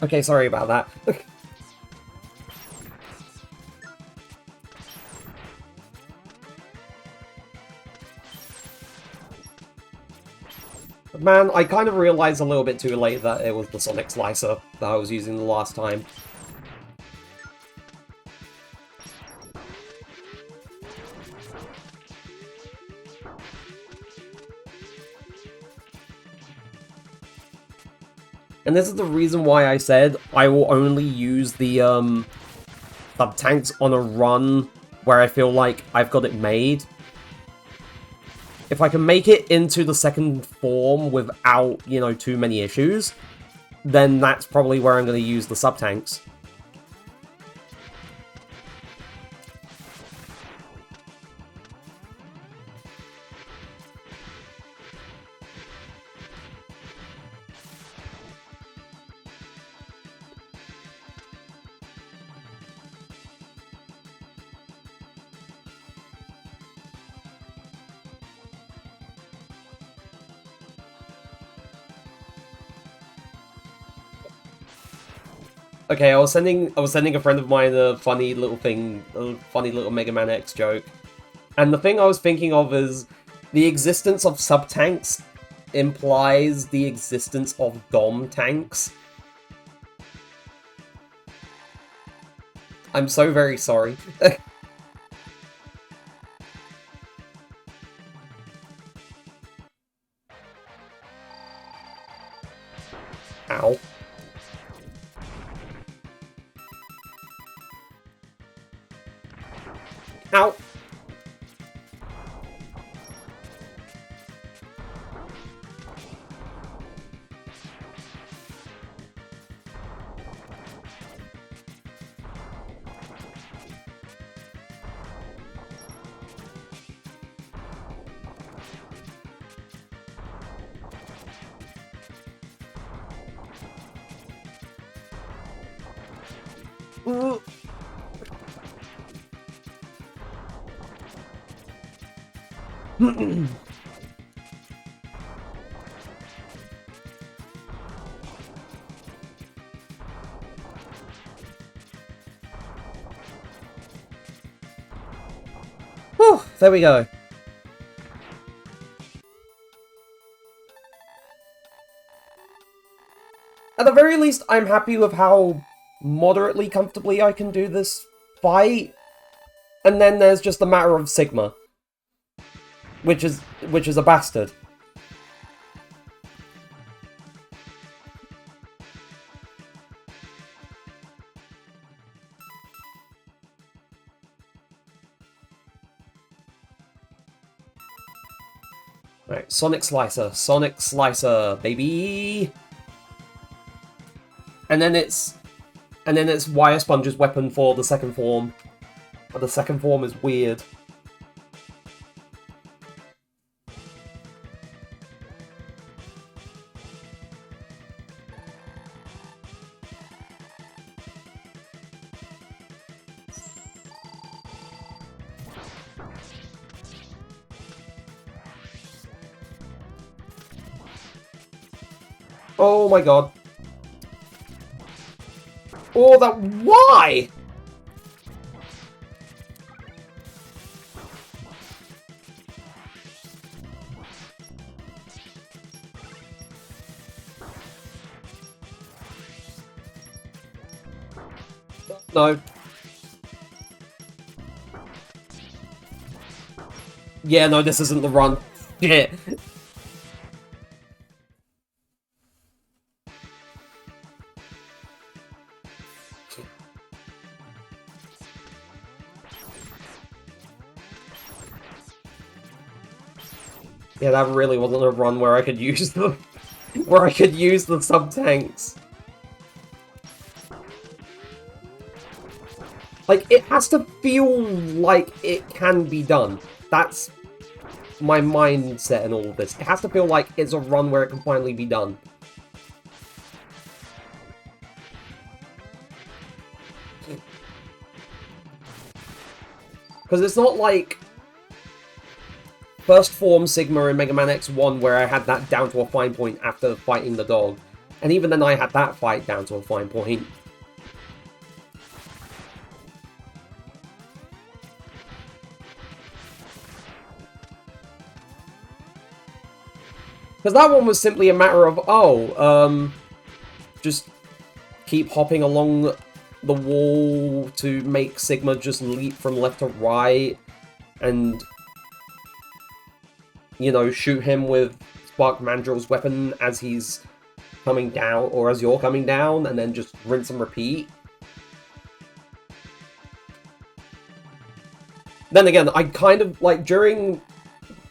Okay, sorry about that. Man, I kind of realized a little bit too late that it was the Sonic Slicer that I was using the last time. And this is the reason why I said I will only use the sub-tanks on a run where I feel like I've got it made. If I can make it into the second form without, you know, too many issues, then that's probably where I'm going to use the sub-tanks. Okay, I was sending a friend of mine a funny little thing, a funny little Mega Man X joke. And the thing I was thinking of is the existence of sub-tanks implies the existence of Dom tanks. I'm so very sorry. Ow. Ow! Whew, there we go. At the very least, I'm happy with how moderately comfortably I can do this fight. And then there's just the matter of Sigma, which is a bastard. Right, Sonic Slicer, baby. And then it's Wire Sponge's weapon for the second form. But the second form is weird. Oh my god. Oh, that... Why? No. Yeah, no, this isn't the run. Shit. Yeah, that really wasn't a run where I could use the sub-tanks. Like, it has to feel like it can be done. That's my mindset in all of this. It has to feel like it's a run where it can finally be done. Because it's not like First Form Sigma in Mega Man X1 where I had that down to a fine point after fighting the dog. And even then I had that fight down to a fine point. Because that one was simply a matter of, just keep hopping along the wall to make Sigma just leap from left to right, and, you know, shoot him with Spark Mandrill's weapon as he's coming down, or as you're coming down, and then just rinse and repeat. Then again, I kind of, like, during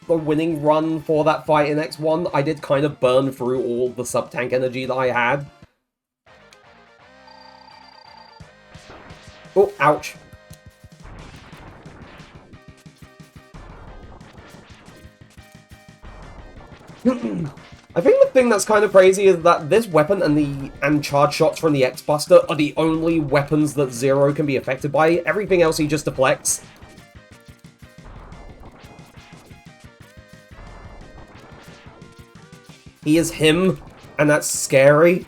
the winning run for that fight in X1, I did kind of burn through all the sub-tank energy that I had. Oh, ouch. I think the thing that's kind of crazy is that this weapon and charge shots from the X-Buster are the only weapons that Zero can be affected by. Everything else he just deflects. He is him, and that's scary.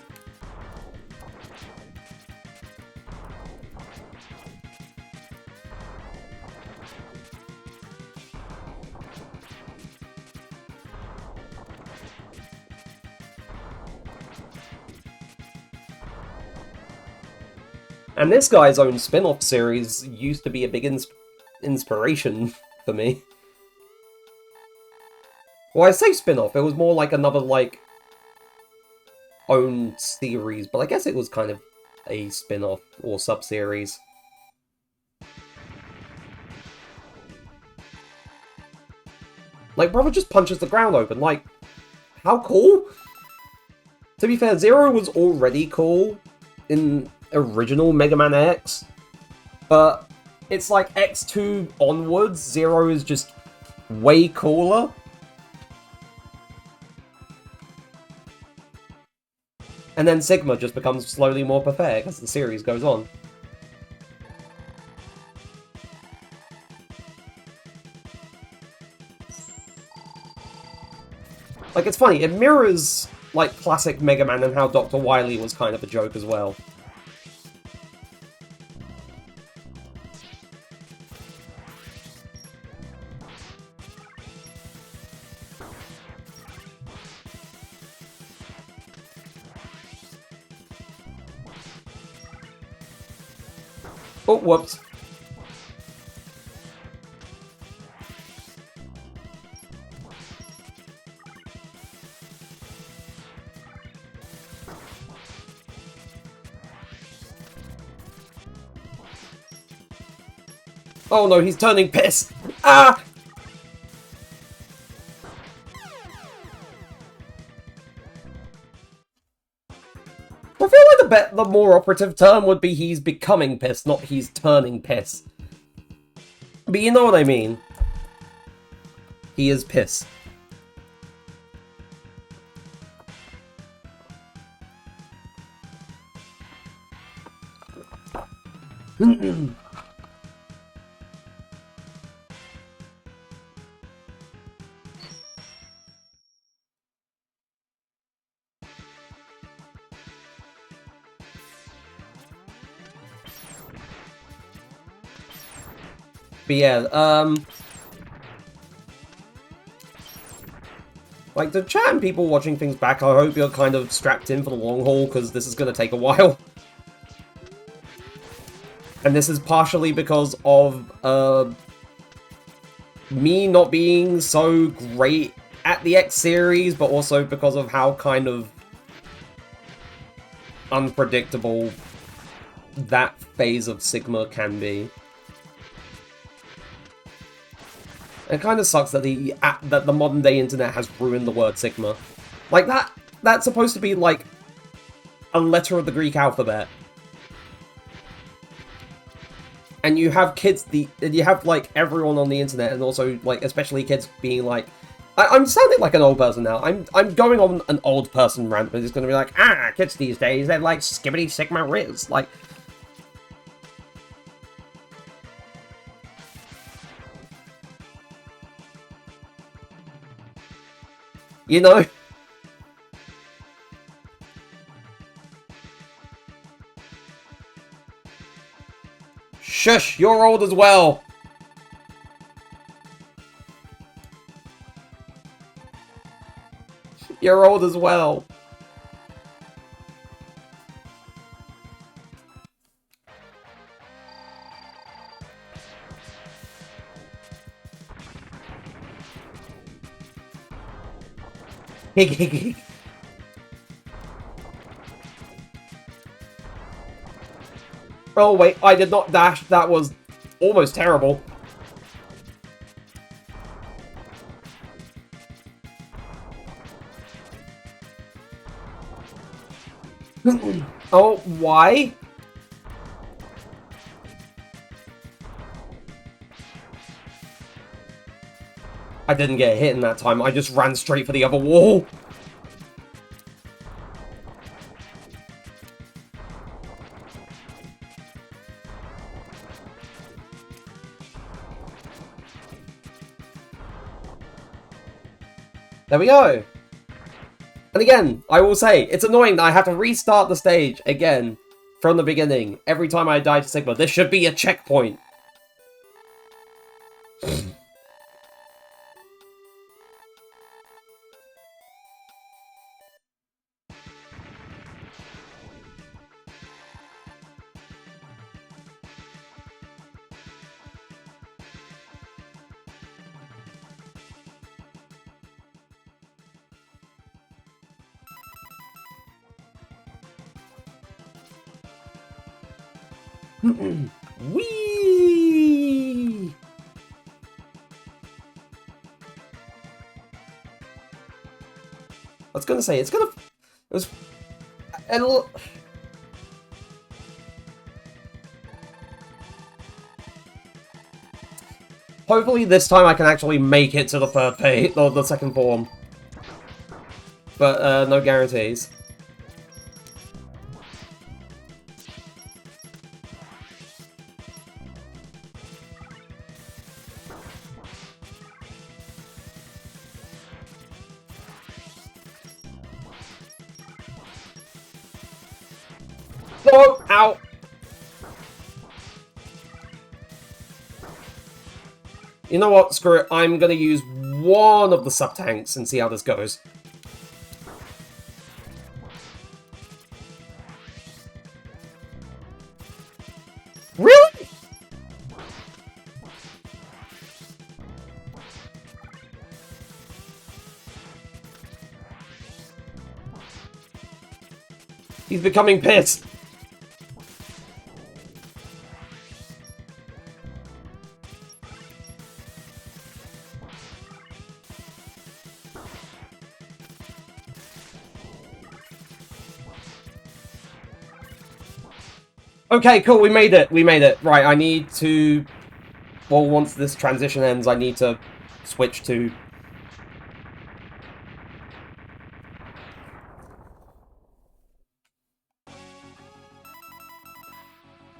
And this guy's own spin-off series used to be a big inspiration for me. Well, I say spin-off, it was more like another, like, own series, but I guess it was kind of a spin-off or sub-series. Like, brother just punches the ground open, like, how cool? To be fair, Zero was already cool in original Mega Man X, but it's like X2 onwards, Zero is just way cooler. And then Sigma just becomes slowly more pathetic as the series goes on. Like, it's funny, it mirrors, like, classic Mega Man and how Dr. Wily was kind of a joke as well. Oh, whoops. Oh no, he's turning piss! Ah! I feel like the more operative term would be he's becoming piss, not he's turning piss. But you know what I mean. He is piss. But yeah, like, the chat and people watching things back, I hope you're kind of strapped in for the long haul, because this is going to take a while. And this is partially because of, me not being so great at the X series, but also because of how kind of unpredictable that phase of Sigma can be. It kind of sucks that the modern day internet has ruined the word Sigma. Like, that's supposed to be like a letter of the Greek alphabet. And you have kids, you have like everyone on the internet, and also like especially kids being like, I'm sounding like an old person now. I'm going on an old person rant, but it's going to be like, kids these days, they're like skibbity Sigma Riz, like. You know? Shush, you're old as well. You're old as well. Oh wait, I did not dash. That was almost terrible. Oh, why? I didn't get hit in that time. I just ran straight for the other wall. There we go. And again, I will say, it's annoying that I have to restart the stage again from the beginning every time I die to Sigma. This should be a checkpoint. Whee! I was gonna say, it was a little. Hopefully this time I can actually make it to the third page, or the second form. But, no guarantees. No! Ow! You know what? Screw it. I'm gonna use one of the sub-tanks and see how this goes. Really? He's becoming pissed. Okay, cool, we made it. We made it. Right, I need to... Well, once this transition ends, I need to switch to...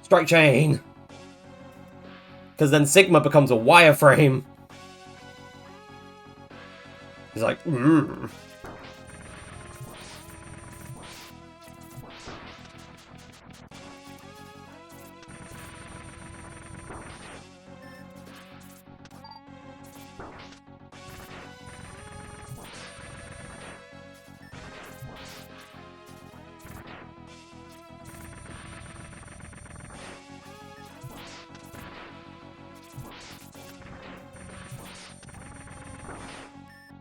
Strike chain! Because then Sigma becomes a wireframe. He's like,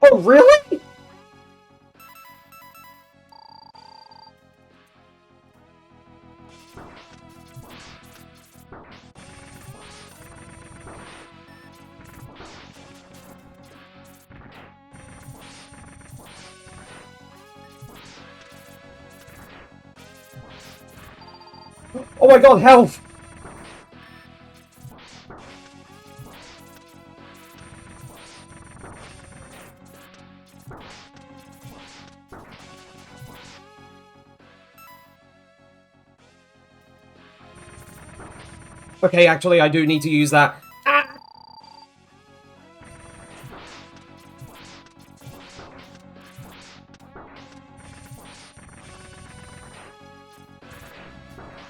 Oh, really? Oh my god, health! Okay, actually, I do need to use that. Ah!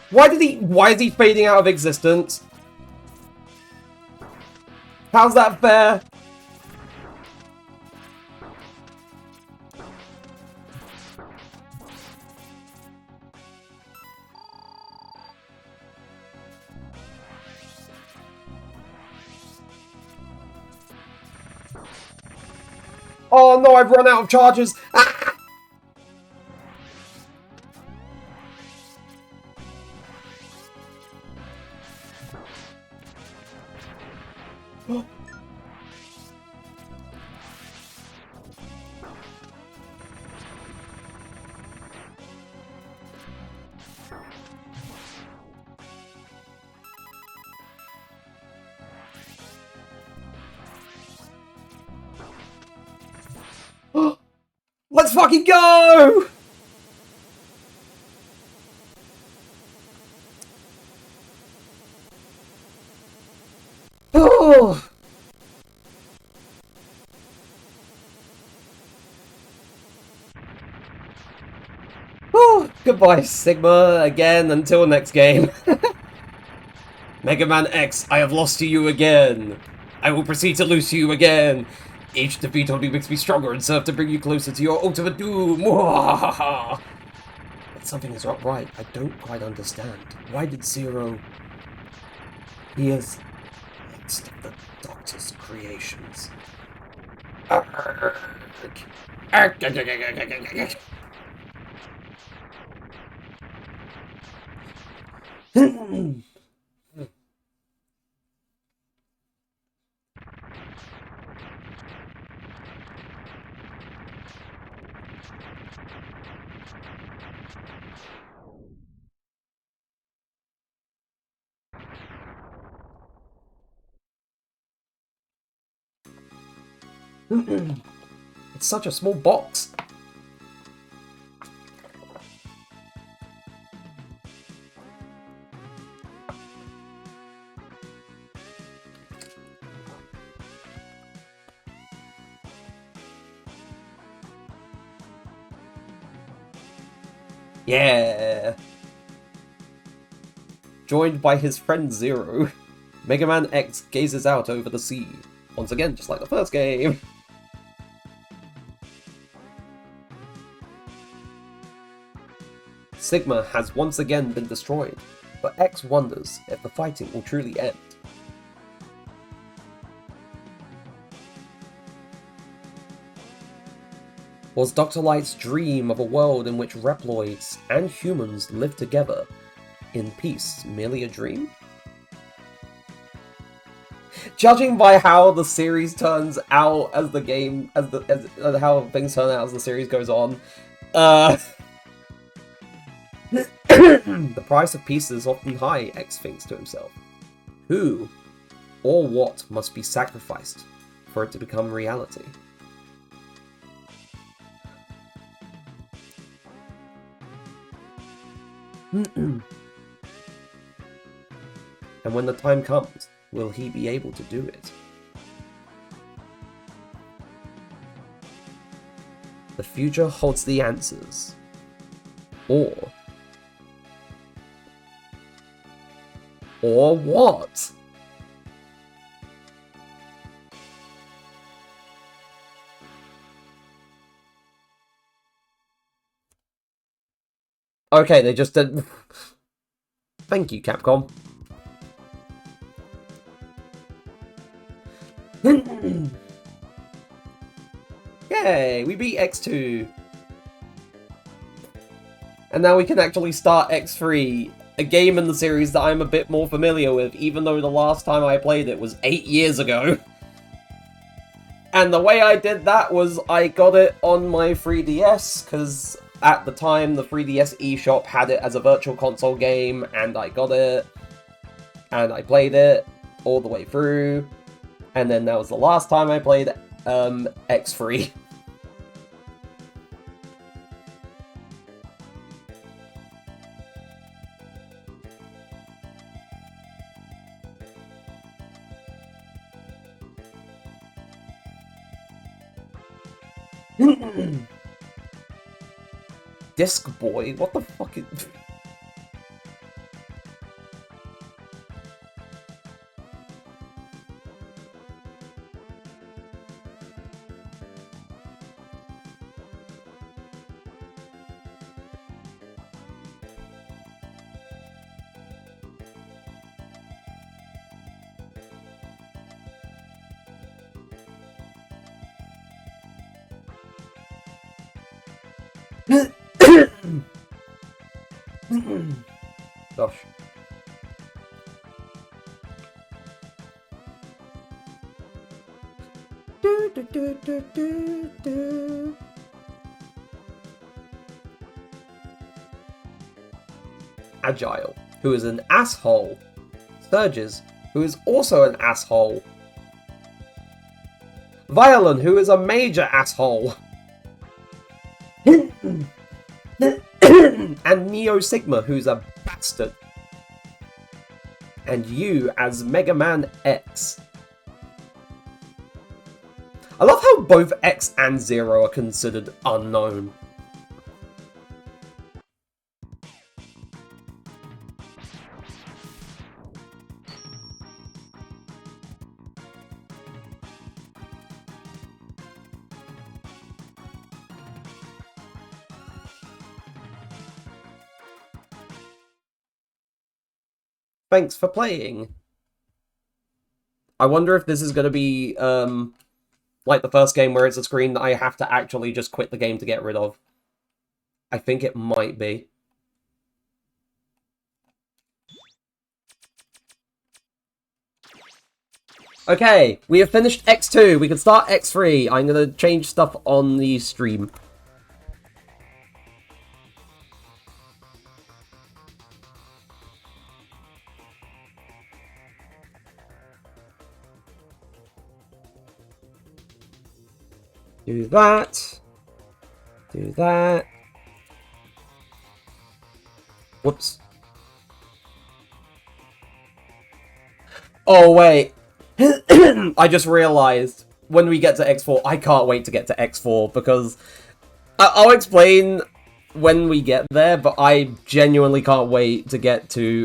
Why is he fading out of existence? How's that fair? Oh no, I've run out of charges! Ah! Let's fucking go! Oh! Oh, goodbye, Sigma, again, until next game. Mega Man X, I have lost to you again. I will proceed to lose to you again. Each defeat only makes me stronger and serve to bring you closer to your ultimate doom. But something is not right. I don't quite understand. Why did Zero... He is... next of the Doctor's creations. It's such a small box. Yeah. joined by his friend Zero, Mega Man X gazes out over the sea. Once again, just like the first game. Sigma has once again been destroyed, but X wonders if the fighting will truly end. Was Dr. Light's dream of a world in which Reploids and humans live together in peace merely a dream? Judging by how the series turns out as the game, as how things turn out as the series goes on, the price of peace is often high, X thinks to himself. Who or what must be sacrificed for it to become reality? And when the time comes, will he be able to do it? The future holds the answers. Or what? Okay, they just did. Thank you, Capcom. Yay, we beat X2. And now we can actually start X3, a game in the series that I'm a bit more familiar with, even though the last time I played it was 8 years ago. And the way I did that was I got it on my 3DS, because at the time the 3DS eShop had it as a virtual console game, and I got it, and I played it all the way through, and then that was the last time I played X3. Disc Boy? What the fuck is... Gosh. Agile, who is an asshole. Surges, who is also an asshole. Violin, who is a major asshole. And Neo Sigma, who's a bastard. And you as Mega Man X. I love how both X and Zero are considered unknown. Thanks for playing. I wonder if this is going to be, like the first game where it's a screen that I have to actually just quit the game to get rid of. I think it might be. Okay, we have finished X2. We can start X3. I'm going to change stuff on the stream. Do that. Do that. Whoops. Oh, wait. I just realized when we get to X4, I can't wait to get to X4 because I'll explain when we get there, but I genuinely can't wait to get to